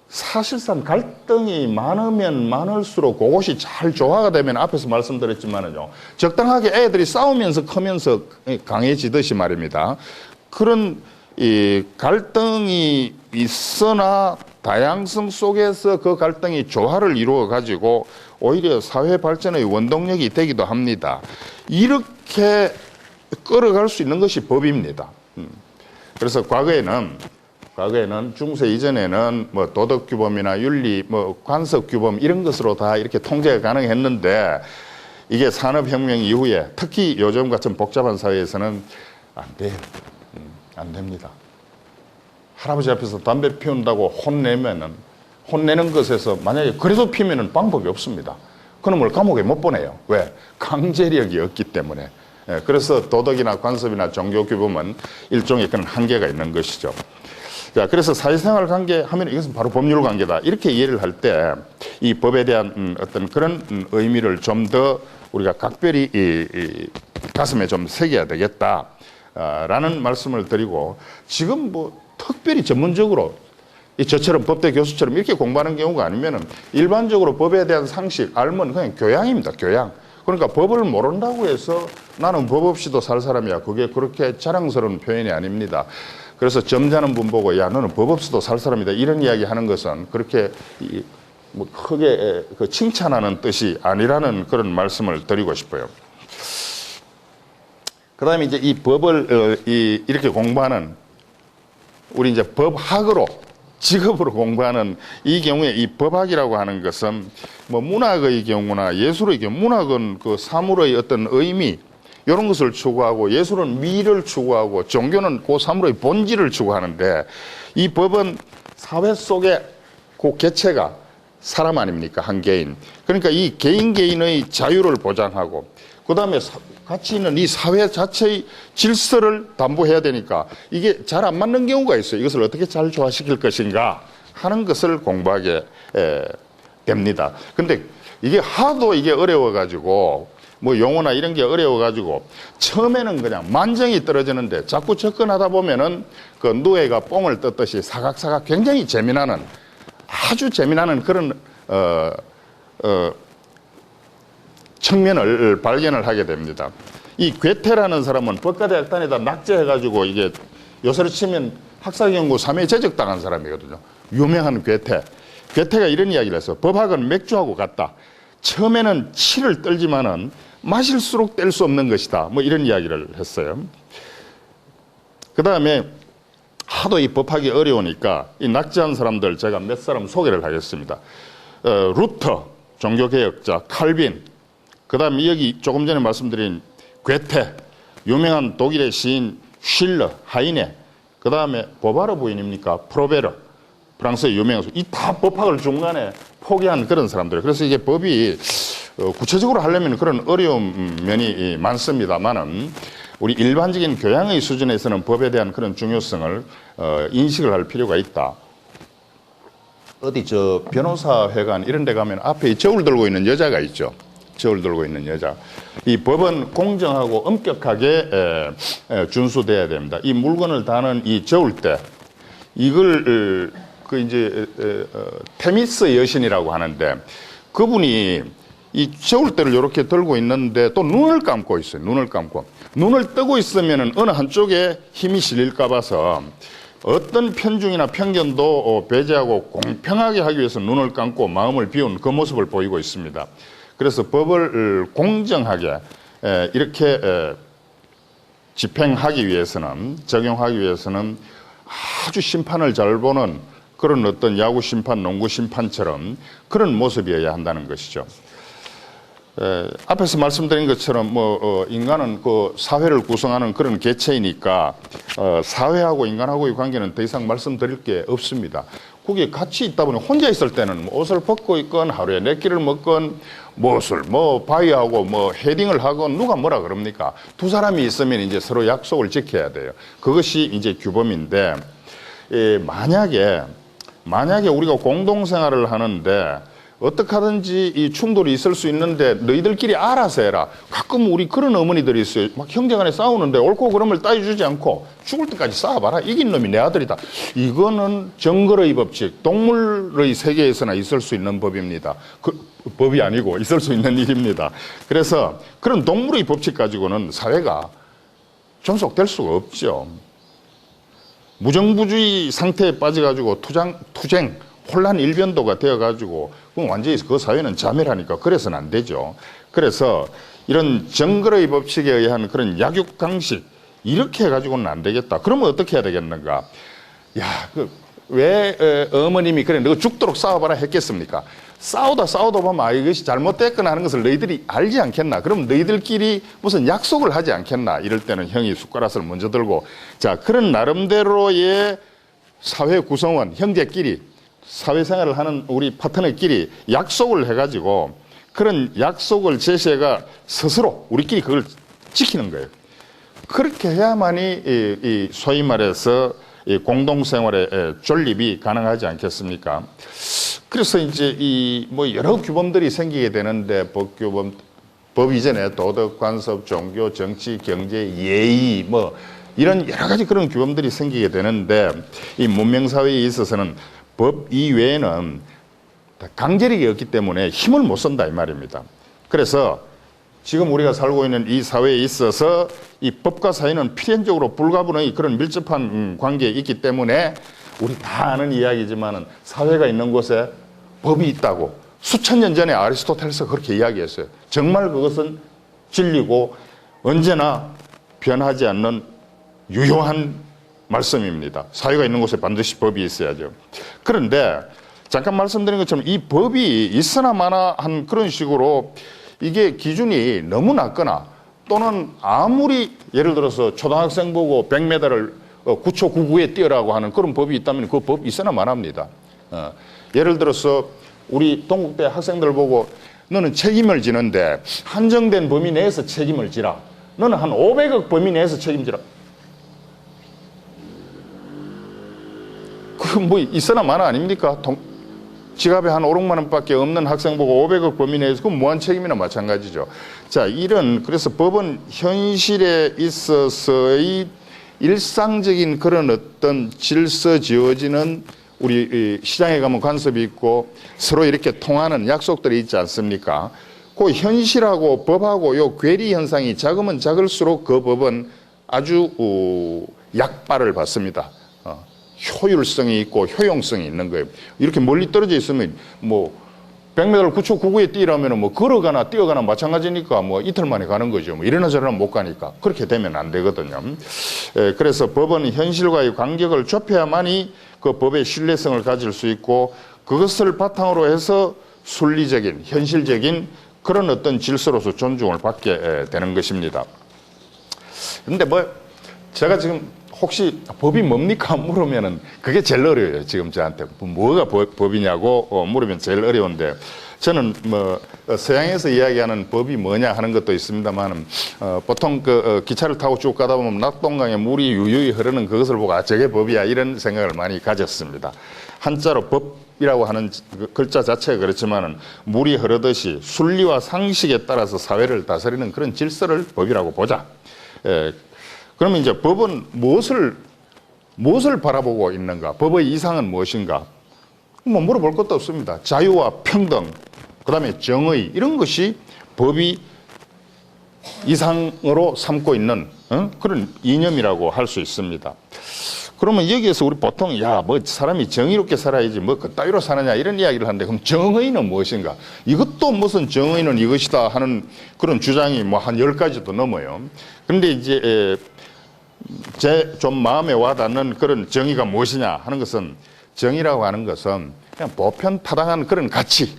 사실상 갈등이 많으면 많을수록 그것이 잘 조화가 되면 앞에서 말씀드렸지만은요, 적당하게 애들이 싸우면서 크면서 강해지듯이 말입니다. 그런 이 갈등이 있으나 다양성 속에서 그 갈등이 조화를 이루어 가지고 오히려 사회 발전의 원동력이 되기도 합니다. 이렇게 끌어갈 수 있는 것이 법입니다. 그래서 과거에는 중세 이전에는 뭐 도덕규범이나 윤리, 뭐 관습규범 이런 것으로 다 이렇게 통제가 가능했는데, 이게 산업혁명 이후에 특히 요즘 같은 복잡한 사회에서는 안 돼요. 안 됩니다. 할아버지 앞에서 담배 피운다고 혼내는 것에서 만약에 그래도 피면은 방법이 없습니다. 그놈을 감옥에 못 보내요. 왜? 강제력이 없기 때문에. 그래서 도덕이나 관습이나 종교규범은 일종의 그런 한계가 있는 것이죠. 자, 그래서 사회생활 관계 하면 이것은 바로 법률 관계다, 이렇게 이해를 할 때 이 법에 대한 어떤 그런 의미를 좀 더 우리가 각별히 이 가슴에 좀 새겨야 되겠다 라는 말씀을 드리고, 지금 뭐 특별히 전문적으로 저처럼 법대 교수처럼 이렇게 공부하는 경우가 아니면은 일반적으로 법에 대한 상식 알면 그냥 교양입니다. 교양. 그러니까 법을 모른다고 해서 나는 법 없이도 살 사람이야, 그게 그렇게 자랑스러운 표현이 아닙니다. 그래서 점잖은 분 보고 야 너는 법 없이도 살 사람이다 이런 이야기 하는 것은 그렇게 뭐 크게 그 칭찬하는 뜻이 아니라는 그런 말씀을 드리고 싶어요. 그 다음에 이제 이 법을 이렇게 공부하는, 우리 이제 법학으로 직업으로 공부하는 이 경우에 이 법학이라고 하는 것은 뭐 문학의 경우나 예술의 경우, 문학은 그 사물의 어떤 의미 이런 것을 추구하고, 예술은 미를 추구하고, 종교는 그 사물의 본질을 추구하는데, 이 법은 사회 속에 그 개체가 사람 아닙니까? 한 개인. 그러니까 이 개인의 자유를 보장하고, 그 다음에 같이 있는 이 사회 자체의 질서를 담보해야 되니까 이게 잘 안 맞는 경우가 있어요. 이것을 어떻게 잘 조화시킬 것인가 하는 것을 공부하게 됩니다. 근데 이게 하도 이게 어려워가지고, 뭐 용어나 이런 게 어려워가지고 처음에는 그냥 만정이 떨어지는데 자꾸 접근하다 보면은 그 누에가 뽕을 뜯듯이 사각사각 굉장히 아주 재미나는 그런 측면을 발견을 하게 됩니다. 이 괴테라는 사람은 법과대학단에다 낙제해가지고 이게 요새로 치면 학사경고 3회 제적당한 사람이거든요. 유명한 괴테. 괴테가 이런 이야기를 했어요. 법학은 맥주하고 같다. 처음에는 치를 떨지만은 마실수록 뗄 수 없는 것이다. 뭐 이런 이야기를 했어요. 그 다음에 하도 이 법학이 어려우니까 이 낙제한 사람들 제가 몇 사람 소개를 하겠습니다. 루터, 종교개혁자, 칼빈, 그 다음에 여기 조금 전에 말씀드린 괴테, 유명한 독일의 시인 쉴러, 하이네, 그 다음에 보바르 부인입니까? 프로베르, 프랑스의 유명한, 이 다 법학을 중간에 포기한 그런 사람들. 그래서 이게 법이 구체적으로 하려면 그런 어려운 면이 많습니다만은 우리 일반적인 교양의 수준에서는 법에 대한 그런 중요성을 인식을 할 필요가 있다. 어디 저 변호사회관 이런 데 가면 앞에 저울 들고 있는 여자가 있죠. 저울 들고 있는 여자. 이 법은 공정하고 엄격하게 준수돼야 됩니다. 이 물건을 다는 이 저울대, 이걸 그 이제 테미스 여신이라고 하는데, 그분이 이 저울대를 이렇게 들고 있는데 또 눈을 감고 있어요. 눈을 감고. 눈을 뜨고 있으면은 어느 한쪽에 힘이 실릴까 봐서 어떤 편중이나 편견도 배제하고 공평하게 하기 위해서 눈을 감고 마음을 비운 그 모습을 보이고 있습니다. 그래서 법을 공정하게 이렇게 집행하기 위해서는, 적용하기 위해서는 아주 심판을 잘 보는 그런 어떤 야구 심판, 농구 심판처럼 그런 모습이어야 한다는 것이죠. 앞에서 말씀드린 것처럼 인간은 그 사회를 구성하는 그런 개체이니까 사회하고 인간하고의 관계는 더 이상 말씀드릴 게 없습니다. 그게 같이 있다 보니 혼자 있을 때는 뭐 옷을 벗고 있건 하루에 4끼를 먹건 무엇을 뭐 바위하고 뭐 헤딩을 하건 누가 뭐라 그럽니까? 두 사람이 있으면 이제 서로 약속을 지켜야 돼요. 그것이 이제 규범인데 만약에 우리가 공동생활을 하는데 어떻게 하든지 이 충돌이 있을 수 있는데 너희들끼리 알아서 해라. 가끔 우리 그런 어머니들이 있어요. 막 형제간에 싸우는데 옳고 그름을 따져주지 않고 죽을 때까지 싸워봐라. 이긴 놈이 내 아들이다. 이거는 정글의 법칙, 동물의 세계에서나 있을 수 있는 법입니다. 법이 아니고 있을 수 있는 일입니다. 그래서 그런 동물의 법칙 가지고는 사회가 존속될 수가 없죠. 무정부주의 상태에 빠져가지고 투쟁, 혼란 일변도가 되어가지고 그럼 완전히 그 사회는 자멸하니까 그래서는 안 되죠. 그래서 이런 정글의 법칙에 의한 그런 약육강식 이렇게 해가지고는 안 되겠다. 그러면 어떻게 해야 되겠는가? 야, 왜 어머님이 그래 너 죽도록 싸워봐라 했겠습니까? 싸우다 보면 이것이 잘못됐거나 하는 것을 너희들이 알지 않겠나? 그럼 너희들끼리 무슨 약속을 하지 않겠나? 이럴 때는 형이 숟가락을 먼저 들고 자 그런 나름대로의 사회 구성원 형제끼리 사회생활을 하는 우리 파트너끼리 약속을 해가지고 그런 약속을 제시해가 스스로 우리끼리 그걸 지키는 거예요. 그렇게 해야만이 이 소위 말해서 이 공동생활의 존립이 가능하지 않겠습니까? 그래서 이제 이 뭐 여러 규범들이 생기게 되는데 법규범, 법 이전에 도덕, 관습, 종교, 정치, 경제, 예의 뭐 이런 여러 가지 그런 규범들이 생기게 되는데 이 문명사회에 있어서는 법 이외에는 강제력이 없기 때문에 힘을 못 쓴다 이 말입니다. 그래서 지금 우리가 살고 있는 이 사회에 있어서 이 법과 사회는 필연적으로 불가분의 그런 밀접한 관계에 있기 때문에 우리 다 아는 이야기지만은 사회가 있는 곳에 법이 있다고 수천 년 전에 아리스토텔레스가 그렇게 이야기했어요. 정말 그것은 진리고 언제나 변하지 않는 유효한 말씀입니다. 사회가 있는 곳에 반드시 법이 있어야죠. 그런데 잠깐 말씀드린 것처럼 이 법이 있으나 마나 한 그런 식으로 이게 기준이 너무 낮거나 또는 아무리 예를 들어서 초등학생 보고 100m를 9초 99에 뛰어라고 하는 그런 법이 있다면 그 법 있으나 마나입니다. 예를 들어서 우리 동국대 학생들 보고 너는 책임을 지는데 한정된 범위 내에서 책임을 지라. 너는 한 500억 범위 내에서 책임지라. 그 뭐 있으나 마나 아닙니까? 지갑에 한 5, 6만 원밖에 없는 학생 보고 500억 범위 내에서 그건 무한 책임이나 마찬가지죠. 자, 그래서 법은 현실에 있어서의 일상적인 그런 어떤 질서 지어지는 우리 시장에 가면 관습이 있고 서로 이렇게 통하는 약속들이 있지 않습니까? 그 현실하고 법하고 요 괴리 현상이 작으면 작을수록 그 법은 아주 약발을 받습니다. 효율성이 있고 효용성이 있는 거예요. 이렇게 멀리 떨어져 있으면 뭐 100m를 9초 99에 뛰라면 뭐 걸어가나 뛰어가나 마찬가지니까 뭐 이틀 만에 가는 거죠. 뭐 이러나 저러나 못 가니까 그렇게 되면 안 되거든요. 그래서 법은 현실과의 간격을 좁혀야만이 그 법의 신뢰성을 가질 수 있고 그것을 바탕으로 해서 순리적인 현실적인 그런 어떤 질서로서 존중을 받게 되는 것입니다. 그런데 뭐 제가 지금 혹시 법이 뭡니까 물으면은 그게 제일 어려워요. 지금 저한테 뭐가 법이냐고 물으면 제일 어려운데 저는 뭐 서양에서 이야기하는 법이 뭐냐 하는 것도 있습니다만은 보통 그 기차를 타고 쭉 가다 보면 낙동강에 물이 유유히 흐르는 그것을 보고 아 저게 법이야 이런 생각을 많이 가졌습니다. 한자로 법이라고 하는 글자 자체가 그렇지만은 물이 흐르듯이 순리와 상식에 따라서 사회를 다스리는 그런 질서를 법이라고 보자. 그러면 이제 법은 무엇을 바라보고 있는가? 법의 이상은 무엇인가? 뭐 물어볼 것도 없습니다. 자유와 평등, 그 다음에 정의 이런 것이 법이 이상으로 삼고 있는 그런 이념이라고 할 수 있습니다. 그러면 여기에서 우리 보통 뭐 사람이 정의롭게 살아야지 뭐 그따위로 사느냐 이런 이야기를 하는데 그럼 정의는 무엇인가? 이것도 무슨 정의는 이것이다 하는 그런 주장이 뭐 한 10가지도 넘어요. 그런데 이제 제 좀 마음에 와닿는 그런 정의가 무엇이냐 하는 것은 정의라고 하는 것은 그냥 보편타당한 그런 가치,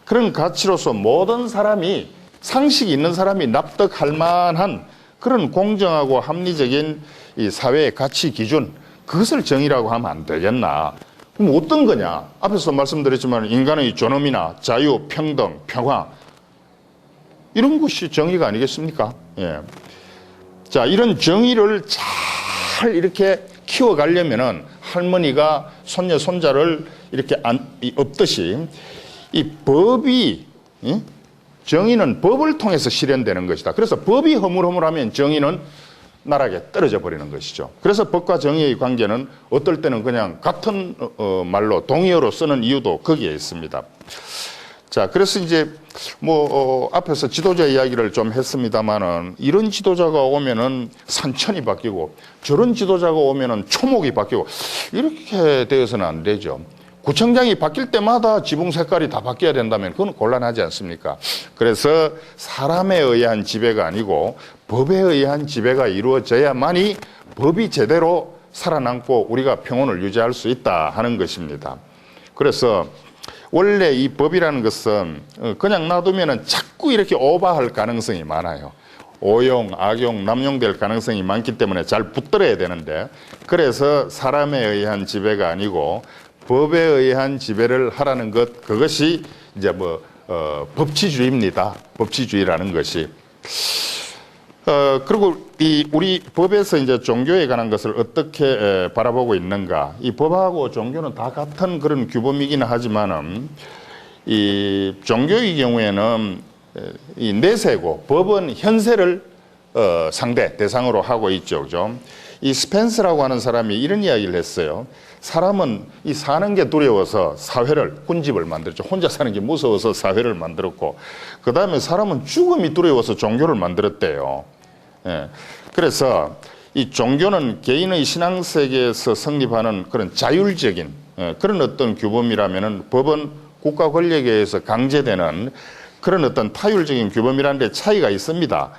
그런 가치로서 모든 사람이 상식이 있는 사람이 납득할 만한 그런 공정하고 합리적인 이 사회의 가치 기준 그것을 정의라고 하면 안 되겠나. 그럼 어떤 거냐? 앞에서 말씀드렸지만 인간의 존엄이나 자유, 평등, 평화 이런 것이 정의가 아니겠습니까? 예. 자, 이런 정의를 잘 이렇게 키워가려면은 할머니가 손녀, 손자를 이렇게 업듯이 이 법이, 예? 정의는 법을 통해서 실현되는 것이다. 그래서 법이 허물허물하면 정의는 나락에 떨어져 버리는 것이죠. 그래서 법과 정의의 관계는 어떨 때는 그냥 같은 말로 동의어로 쓰는 이유도 거기에 있습니다. 자, 그래서 이제 앞에서 지도자 이야기를 좀 했습니다만은 이런 지도자가 오면은 산천이 바뀌고 저런 지도자가 오면은 초목이 바뀌고 이렇게 되어서는 안 되죠. 구청장이 바뀔 때마다 지붕 색깔이 다 바뀌어야 된다면 그건 곤란하지 않습니까? 그래서 사람에 의한 지배가 아니고 법에 의한 지배가 이루어져야만이 법이 제대로 살아남고 우리가 평온을 유지할 수 있다 하는 것입니다. 그래서 원래 이 법이라는 것은 그냥 놔두면 자꾸 이렇게 오버할 가능성이 많아요. 오용, 악용, 남용될 가능성이 많기 때문에 잘 붙들어야 되는데 그래서 사람에 의한 지배가 아니고 법에 의한 지배를 하라는 것, 그것이 이제 법치주의입니다. 법치주의라는 것이. 그리고 우리 법에서 이제 종교에 관한 것을 어떻게 바라보고 있는가. 이 법하고 종교는 다 같은 그런 규범이기는 하지만은 이 종교의 경우에는 이 내세고 법은 현세를 대상으로 하고 있죠. 그죠? 이 스펜서라고 하는 사람이 이런 이야기를 했어요. 사람은 이 사는 게 두려워서 군집을 만들었죠. 혼자 사는 게 무서워서 사회를 만들었고, 그 다음에 사람은 죽음이 두려워서 종교를 만들었대요. 예. 그래서 이 종교는 개인의 신앙 세계에서 성립하는 그런 자율적인 그런 어떤 규범이라면은 법은 국가 권력에 의해서 강제되는 그런 어떤 타율적인 규범이라는 데 차이가 있습니다.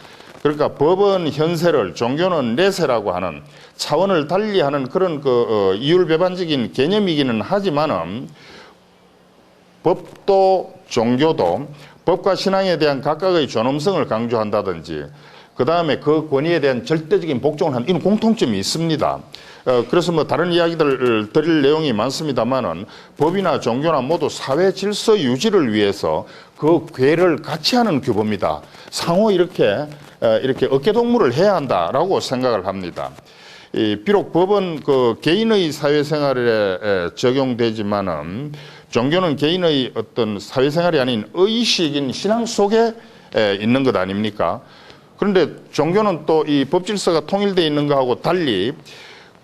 그러니까 법은 현세를, 종교는 내세라고 하는 차원을 달리하는 그런 이율배반적인 개념이기는 하지만은 법도 종교도 법과 신앙에 대한 각각의 존엄성을 강조한다든지 그 다음에 그 권위에 대한 절대적인 복종을 하는 이런 공통점이 있습니다. 그래서 다른 이야기들 드릴 내용이 많습니다만은 법이나 종교나 모두 사회 질서 유지를 위해서 그 궤를 같이 하는 규범이다. 상호 이렇게 어깨동무를 해야 한다라고 생각을 합니다. 비록 법은 그 개인의 사회생활에 적용되지만은 종교는 개인의 어떤 사회생활이 아닌 의식인 신앙 속에 있는 것 아닙니까? 그런데 종교는 또 이 법질서가 통일되어 있는 것하고 달리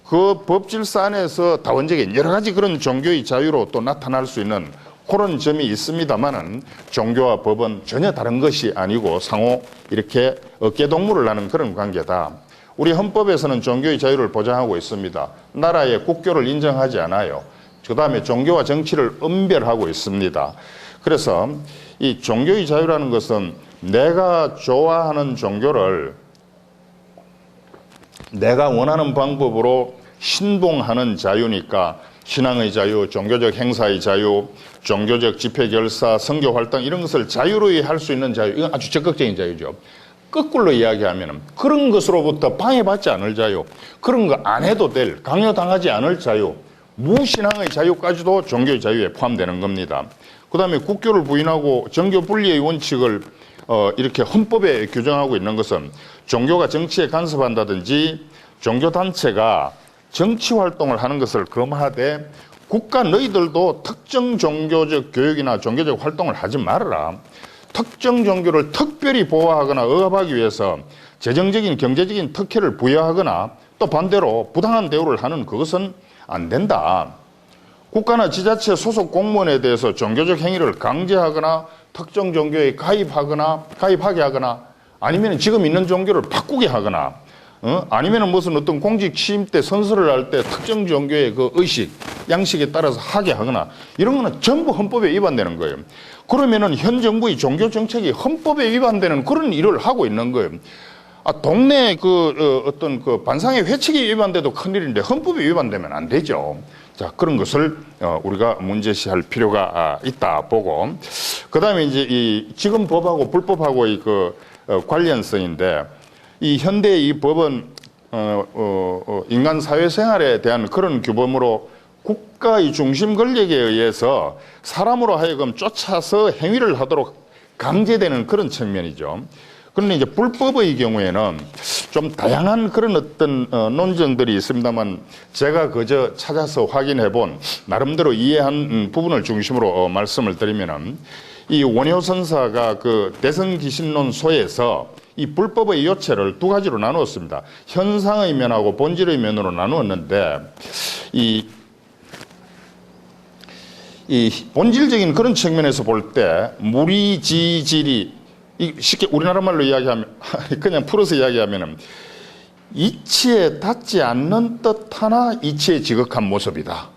그 법질서 안에서 다원적인 여러 가지 그런 종교의 자유로 또 나타날 수 있는 그런 점이 있습니다만은 종교와 법은 전혀 다른 것이 아니고 상호 이렇게 어깨동무를 하는 그런 관계다. 우리 헌법에서는 종교의 자유를 보장하고 있습니다. 나라의 국교를 인정하지 않아요. 그 다음에 종교와 정치를 엄별하고 있습니다. 그래서 이 종교의 자유라는 것은 내가 좋아하는 종교를 내가 원하는 방법으로 신봉하는 자유니까 신앙의 자유, 종교적 행사의 자유, 종교적 집회 결사, 선교 활동 이런 것을 자유로이 할 수 있는 자유, 이건 아주 적극적인 자유죠. 거꾸로 이야기하면 그런 것으로부터 방해받지 않을 자유, 그런 거 안 해도 될, 강요당하지 않을 자유, 무신앙의 자유까지도 종교의 자유에 포함되는 겁니다. 그 다음에 국교를 부인하고 정교 분리의 원칙을 이렇게 헌법에 규정하고 있는 것은 종교가 정치에 간섭한다든지 종교단체가 정치 활동을 하는 것을 금하되 국가 너희들도 특정 종교적 교육이나 종교적 활동을 하지 말아라. 특정 종교를 특별히 보호하거나 억압하기 위해서 재정적인 경제적인 특혜를 부여하거나 또 반대로 부당한 대우를 하는 그것은 안 된다. 국가나 지자체 소속 공무원에 대해서 종교적 행위를 강제하거나 특정 종교에 가입하게 하거나 아니면 지금 있는 종교를 바꾸게 하거나 아니면 무슨 어떤 공직 취임 때 선서를 할 때 특정 종교의 그 의식, 양식에 따라서 하게 하거나 이런 거는 전부 헌법에 위반되는 거예요. 그러면은 현 정부의 종교 정책이 헌법에 위반되는 그런 일을 하고 있는 거예요. 동네 어떤 반상의 회칙이 위반돼도 큰일인데 헌법이 위반되면 안 되죠. 자, 그런 것을 우리가 문제시할 필요가 있다 보고, 그 다음에 이제 이 지금 법하고 불법하고의 관련성인데, 이 현대의 이 법은 인간 사회생활에 대한 그런 규범으로 국가의 중심 권력에 의해서 사람으로 하여금 쫓아서 행위를 하도록 강제되는 그런 측면이죠. 그런데 이제 불법의 경우에는 좀 다양한 그런 어떤 논쟁들이 있습니다만 제가 그저 찾아서 확인해 본 나름대로 이해한 부분을 중심으로 말씀을 드리면은 이 원효 선사가 그 대성기신론소에서 이 불법의 요체를 두 가지로 나누었습니다. 현상의 면하고 본질의 면으로 나누었는데 이 본질적인 그런 측면에서 볼 때 무리지질이 쉽게 우리나라 말로 이야기하면 그냥 풀어서 이야기하면은 이치에 닿지 않는 듯하나 이치에 지극한 모습이다.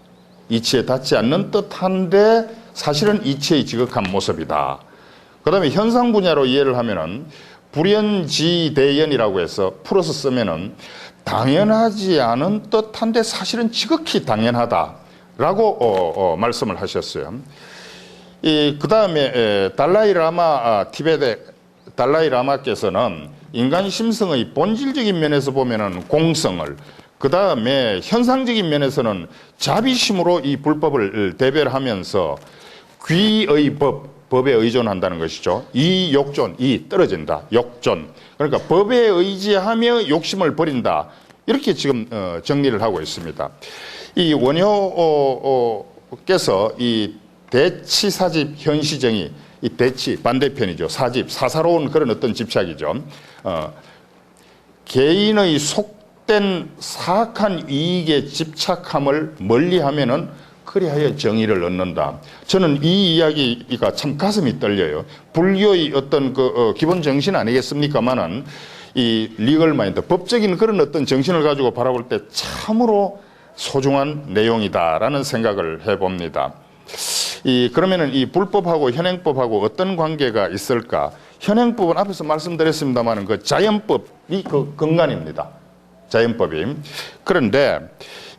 이치에 닿지 않는 듯한데 사실은 이치에 지극한 모습이다. 그다음에 현상 분야로 이해를 하면은 불연지대연이라고 해서 풀어서 쓰면은 당연하지 않은 듯한데 사실은 지극히 당연하다라고 말씀을 하셨어요. 그 다음에 티베트 달라이 라마께서는 인간 심성의 본질적인 면에서 보면은 공성을, 그 다음에 현상적인 면에서는 자비심으로 이 불법을 대별하면서 귀의 법에 의존한다는 것이죠. 이 욕존, 이 떨어진다. 욕존. 그러니까 법에 의지하며 욕심을 버린다. 이렇게 지금 정리를 하고 있습니다. 이 원효께서 이 대치사집 현시정의, 이 대치 반대편이죠. 사집, 사사로운 그런 어떤 집착이죠. 개인의 속된 사악한 이익에 집착함을 멀리하면은 그리하여 정의를 얻는다. 저는 이 이야기가 참 가슴이 떨려요. 불교의 어떤 그 기본 정신 아니겠습니까만은 이 리걸 마인드, 법적인 그런 어떤 정신을 가지고 바라볼 때 참으로 소중한 내용이다라는 생각을 해봅니다. 그러면은 이 불법하고 현행법하고 어떤 관계가 있을까? 현행법은 앞에서 말씀드렸습니다만은 그 자연법이 그 근간입니다. 자연법이. 그런데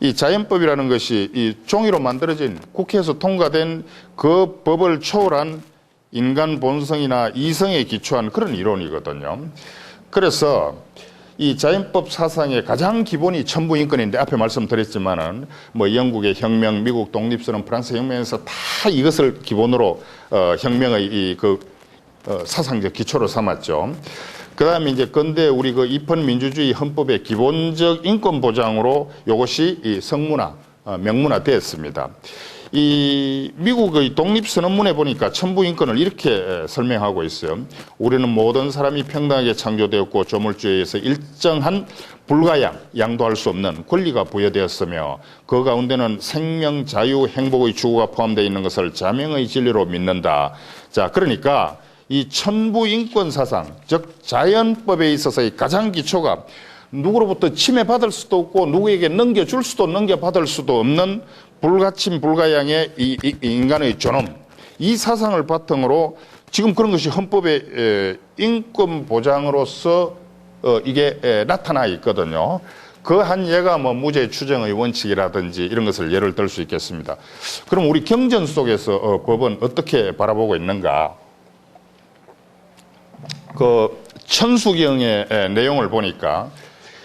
이 자연법이라는 것이 이 종이로 만들어진 국회에서 통과된 그 법을 초월한 인간 본성이나 이성에 기초한 그런 이론이거든요. 그래서 이 자연법 사상의 가장 기본이 천부인권인데 앞에 말씀드렸지만은 뭐 영국의 혁명, 미국 독립선언, 프랑스 혁명에서 다 이것을 기본으로 혁명의 사상적 기초로 삼았죠. 그다음에 이제 근대 우리 그 입헌 민주주의 헌법의 기본적 인권 보장으로 이것이 이 성문화, 명문화되었습니다. 이 미국의 독립선언문에 보니까 천부인권을 이렇게 설명하고 있어요. 우리는 모든 사람이 평등하게 창조되었고 조물주에 의해서 일정한 불가양, 양도할 수 없는 권리가 부여되었으며 그 가운데는 생명, 자유, 행복의 주구가 포함되어 있는 것을 자명의 진리로 믿는다. 자, 그러니까 이 천부인권 사상, 즉 자연법에 있어서의 가장 기초가 누구로부터 침해받을 수도 없고 누구에게 넘겨줄 수도 넘겨받을 수도 없는 불가침 불가양의 이 인간의 존엄, 이 사상을 바탕으로 지금 그런 것이 헌법의 인권 보장으로서 이게 나타나 있거든요. 그 한 예가 뭐 무죄 추정의 원칙이라든지 이런 것을 예를 들 수 있겠습니다. 그럼 우리 경전 속에서 법은 어떻게 바라보고 있는가? 그 천수경의 내용을 보니까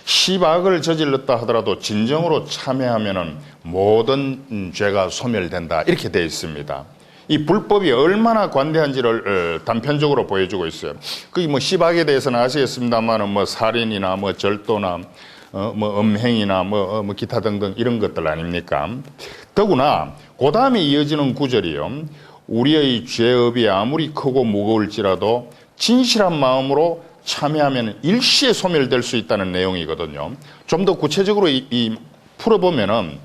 시박을 저질렀다 하더라도 진정으로 참회하면은 모든 죄가 소멸된다 이렇게 되어 있습니다. 이 불법이 얼마나 관대한지를 단편적으로 보여주고 있어요. 그게 뭐 시박에 대해서는 아시겠습니다만은 뭐 살인이나 뭐 절도나 뭐 음행이나 뭐 기타 등등 이런 것들 아닙니까? 더구나 그 다음에 이어지는 구절이요. 우리의 죄업이 아무리 크고 무거울지라도 진실한 마음으로 참여하면 일시에 소멸될 수 있다는 내용이거든요. 좀 더 구체적으로 풀어보면은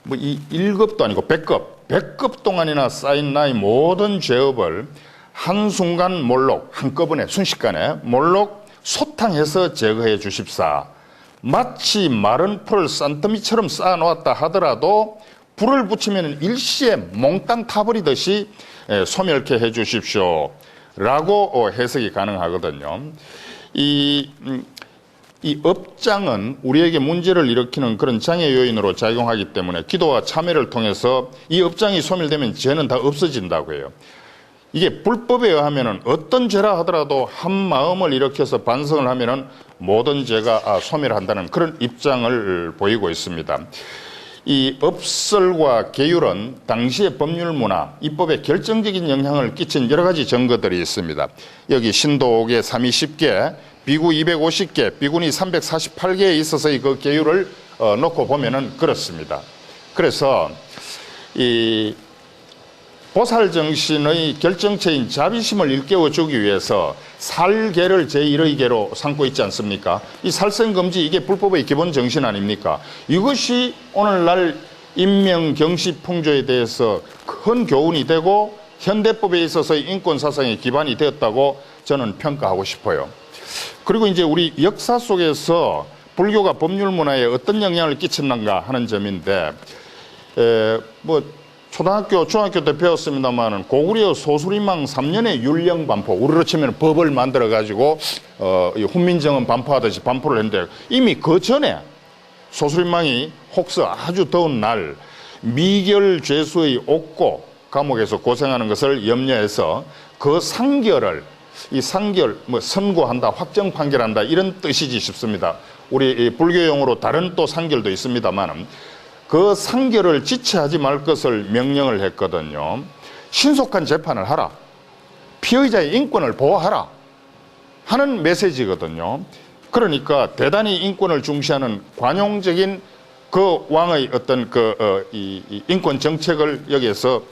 뭐 이 1급도 아니고 100급 동안이나 쌓인 나의 모든 죄업을 한순간 몰록, 한꺼번에 순식간에 몰록 소탕해서 제거해 주십사. 마치 마른 풀을 싼더미처럼 쌓아놓았다 하더라도 불을 붙이면 일시에 몽땅 타버리듯이 소멸케 해 주십시오. 라고 해석이 가능하거든요. 이 업장은 우리에게 문제를 일으키는 그런 장애 요인으로 작용하기 때문에 기도와 참회를 통해서 이 업장이 소멸되면 죄는 다 없어진다고 해요. 이게 불법에 의하면은 어떤 죄라 하더라도 한 마음을 일으켜서 반성을 하면은 모든 죄가 소멸한다는 그런 입장을 보이고 있습니다. 이 업설과 계율은 당시의 법률 문화, 입법에 결정적인 영향을 끼친 여러 가지 증거들이 있습니다. 여기 신도 5개, 삼위 10개, 비구 250개, 비군이 348개에 있어서의 그 계율을 놓고 보면은 그렇습니다. 그래서 이 보살 정신의 결정체인 자비심을 일깨워주기 위해서 살계를 제1의 계로 삼고 있지 않습니까? 이 살생금지 이게 불법의 기본 정신 아닙니까? 이것이 오늘날 인명경시풍조에 대해서 큰 교훈이 되고 현대법에 있어서의 인권사상의 기반이 되었다고 저는 평가하고 싶어요. 그리고 이제 우리 역사 속에서 불교가 법률 문화에 어떤 영향을 끼쳤는가 하는 점인데, 초등학교, 중학교 때 배웠습니다만은 고구려 소수림왕 3년의 율령 반포, 우리로 치면 법을 만들어가지고, 훈민정음 반포하듯이 반포를 했는데, 이미 그 전에 소수림왕이 혹서 아주 더운 날, 미결 죄수의 옥고 감옥에서 고생하는 것을 염려해서 그 상결을, 이 상결, 선고한다, 확정 판결한다, 이런 뜻이지 싶습니다. 우리 불교용어로 다른 또 상결도 있습니다만은, 그 상결을 지체하지 말 것을 명령을 했거든요. 신속한 재판을 하라. 피의자의 인권을 보호하라. 하는 메시지거든요. 그러니까 대단히 인권을 중시하는 관용적인 그 왕의 어떤 인권 정책을 여기에서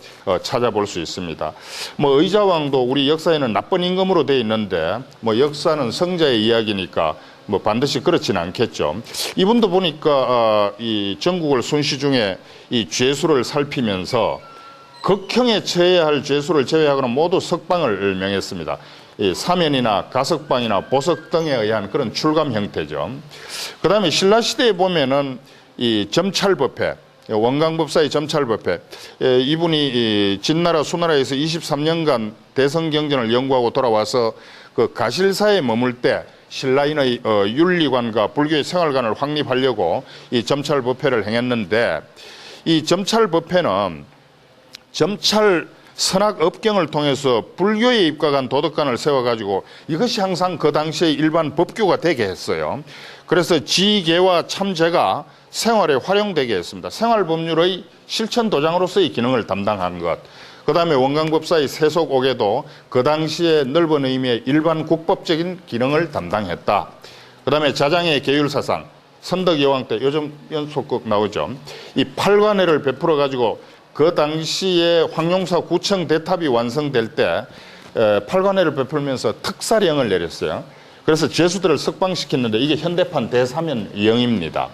찾아볼 수 있습니다. 의자왕도 우리 역사에는 나쁜 임금으로 되어 있는데, 역사는 성자의 이야기니까 반드시 그렇지는 않겠죠. 이분도 보니까 이 전국을 순시 중에 이 죄수를 살피면서 극형에 처해야 할 죄수를 제외하고는 모두 석방을 명했습니다. 이 사면이나 가석방이나 보석 등에 의한 그런 출감 형태죠. 그 다음에 신라시대에 보면은 이 점찰법회, 원광법사의 점찰법회, 이분이 진나라 수나라에서 23년간 대성경전을 연구하고 돌아와서 그 가실사에 머물 때 신라인의 윤리관과 불교의 생활관을 확립하려고 이 점찰법회를 행했는데, 이 점찰법회는 점찰 선악업경을 통해서 불교에 입각한 도덕관을 세워가지고 이것이 항상 그 당시의 일반 법규가 되게 했어요. 그래서 지계와 참제가 생활에 활용되게 했습니다. 생활법률의 실천 도장으로서의 기능을 담당한 것. 그 다음에 원광법사의 세속옥에도 그 당시에 넓은 의미의 일반 국법적인 기능을 담당했다. 그 다음에 자장의 계율사상, 선덕여왕 때 요즘 연속극 나오죠. 이 팔관회를 베풀어 가지고 그 당시에 황룡사 구청 대탑이 완성될 때 팔관회를 베풀면서 특사령을 내렸어요. 그래서 죄수들을 석방시켰는데 이게 현대판 대사면령입니다.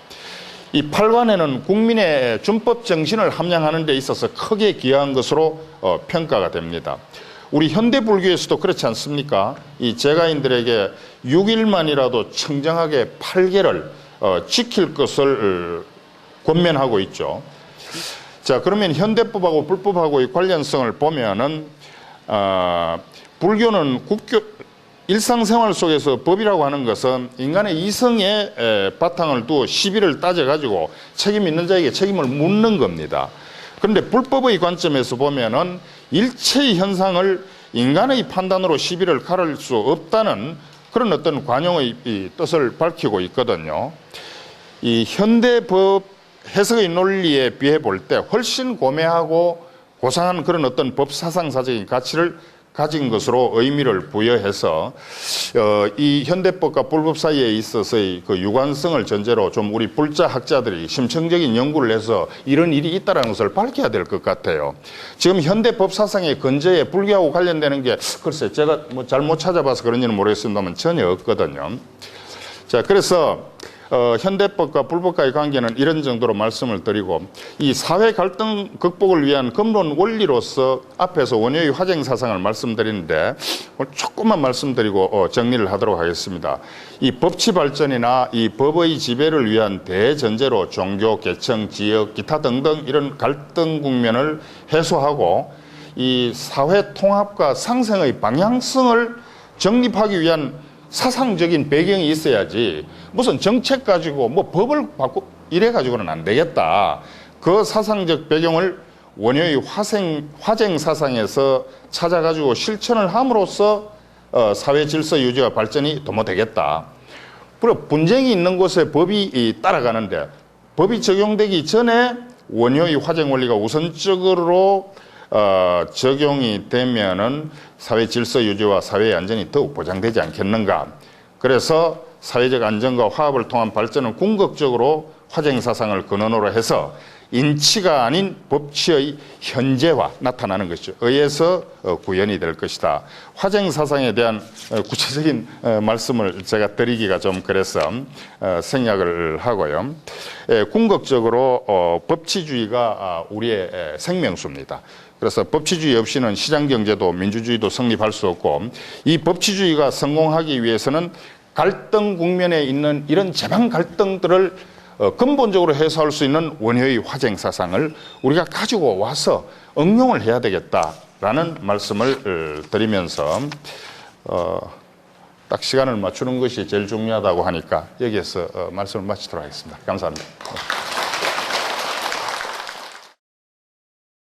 이 팔관회는 국민의 준법 정신을 함양하는 데 있어서 크게 기여한 것으로 평가가 됩니다. 우리 현대 불교에서도 그렇지 않습니까? 이 제가인들에게 6일만이라도 청정하게 팔계를 지킬 것을 권면하고 있죠. 자, 그러면 현대법하고 불법하고의 관련성을 보면은 불교는 일상생활 속에서 법이라고 하는 것은 인간의 이성에 바탕을 두어 시비를 따져가지고 책임 있는 자에게 책임을 묻는 겁니다. 그런데 불법의 관점에서 보면은 일체의 현상을 인간의 판단으로 시비를 가를 수 없다는 그런 어떤 관용의 뜻을 밝히고 있거든요. 이 현대법 해석의 논리에 비해 볼 때 훨씬 고매하고 고상한 그런 어떤 법사상사적인 가치를 가진 것으로 의미를 부여해서 이 현대법과 불법 사이에 있어서의 그 유관성을 전제로 좀 우리 불자 학자들이 심층적인 연구를 해서 이런 일이 있다는 것을 밝혀야 될 것 같아요. 지금 현대법 사상의 근저에 불교하고 관련되는 게 글쎄 제가 잘못 찾아봐서 그런지는 모르겠습니다만 전혀 없거든요. 자, 그래서 현대법과 불법과의 관계는 이런 정도로 말씀을 드리고, 이 사회 갈등 극복을 위한 근본 원리로서 앞에서 원효의 화쟁 사상을 말씀드리는데 조금만 말씀드리고 정리를 하도록 하겠습니다. 이 법치 발전이나 이 법의 지배를 위한 대전제로 종교, 계층, 지역, 기타 등등 이런 갈등 국면을 해소하고 이 사회 통합과 상생의 방향성을 정립하기 위한 사상적인 배경이 있어야지 무슨 정책 가지고 법을 바꾸고 이래 가지고는 안 되겠다. 그 사상적 배경을 원효의 화쟁 사상에서 찾아가지고 실천을 함으로써 사회 질서 유지와 발전이 도모되겠다. 그리고 분쟁이 있는 곳에 법이 따라가는데 법이 적용되기 전에 원효의 화쟁 원리가 우선적으로 적용이 되면은 사회 질서 유지와 사회의 안전이 더욱 보장되지 않겠는가. 그래서 사회적 안정과 화합을 통한 발전은 궁극적으로 화쟁 사상을 근원으로 해서 인치가 아닌 법치의 현재화 나타나는 것이죠. 의에서 구현이 될 것이다. 화쟁 사상에 대한 구체적인 말씀을 제가 드리기가 좀 그래서 생략을 하고요. 궁극적으로 법치주의가 우리의 생명수입니다. 그래서 법치주의 없이는 시장경제도 민주주의도 성립할 수 없고, 이 법치주의가 성공하기 위해서는 갈등 국면에 있는 이런 제방 갈등들을 근본적으로 해소할 수 있는 원효의 화쟁 사상을 우리가 가지고 와서 응용을 해야 되겠다라는 말씀을 드리면서 딱 시간을 맞추는 것이 제일 중요하다고 하니까 여기에서 말씀을 마치도록 하겠습니다. 감사합니다.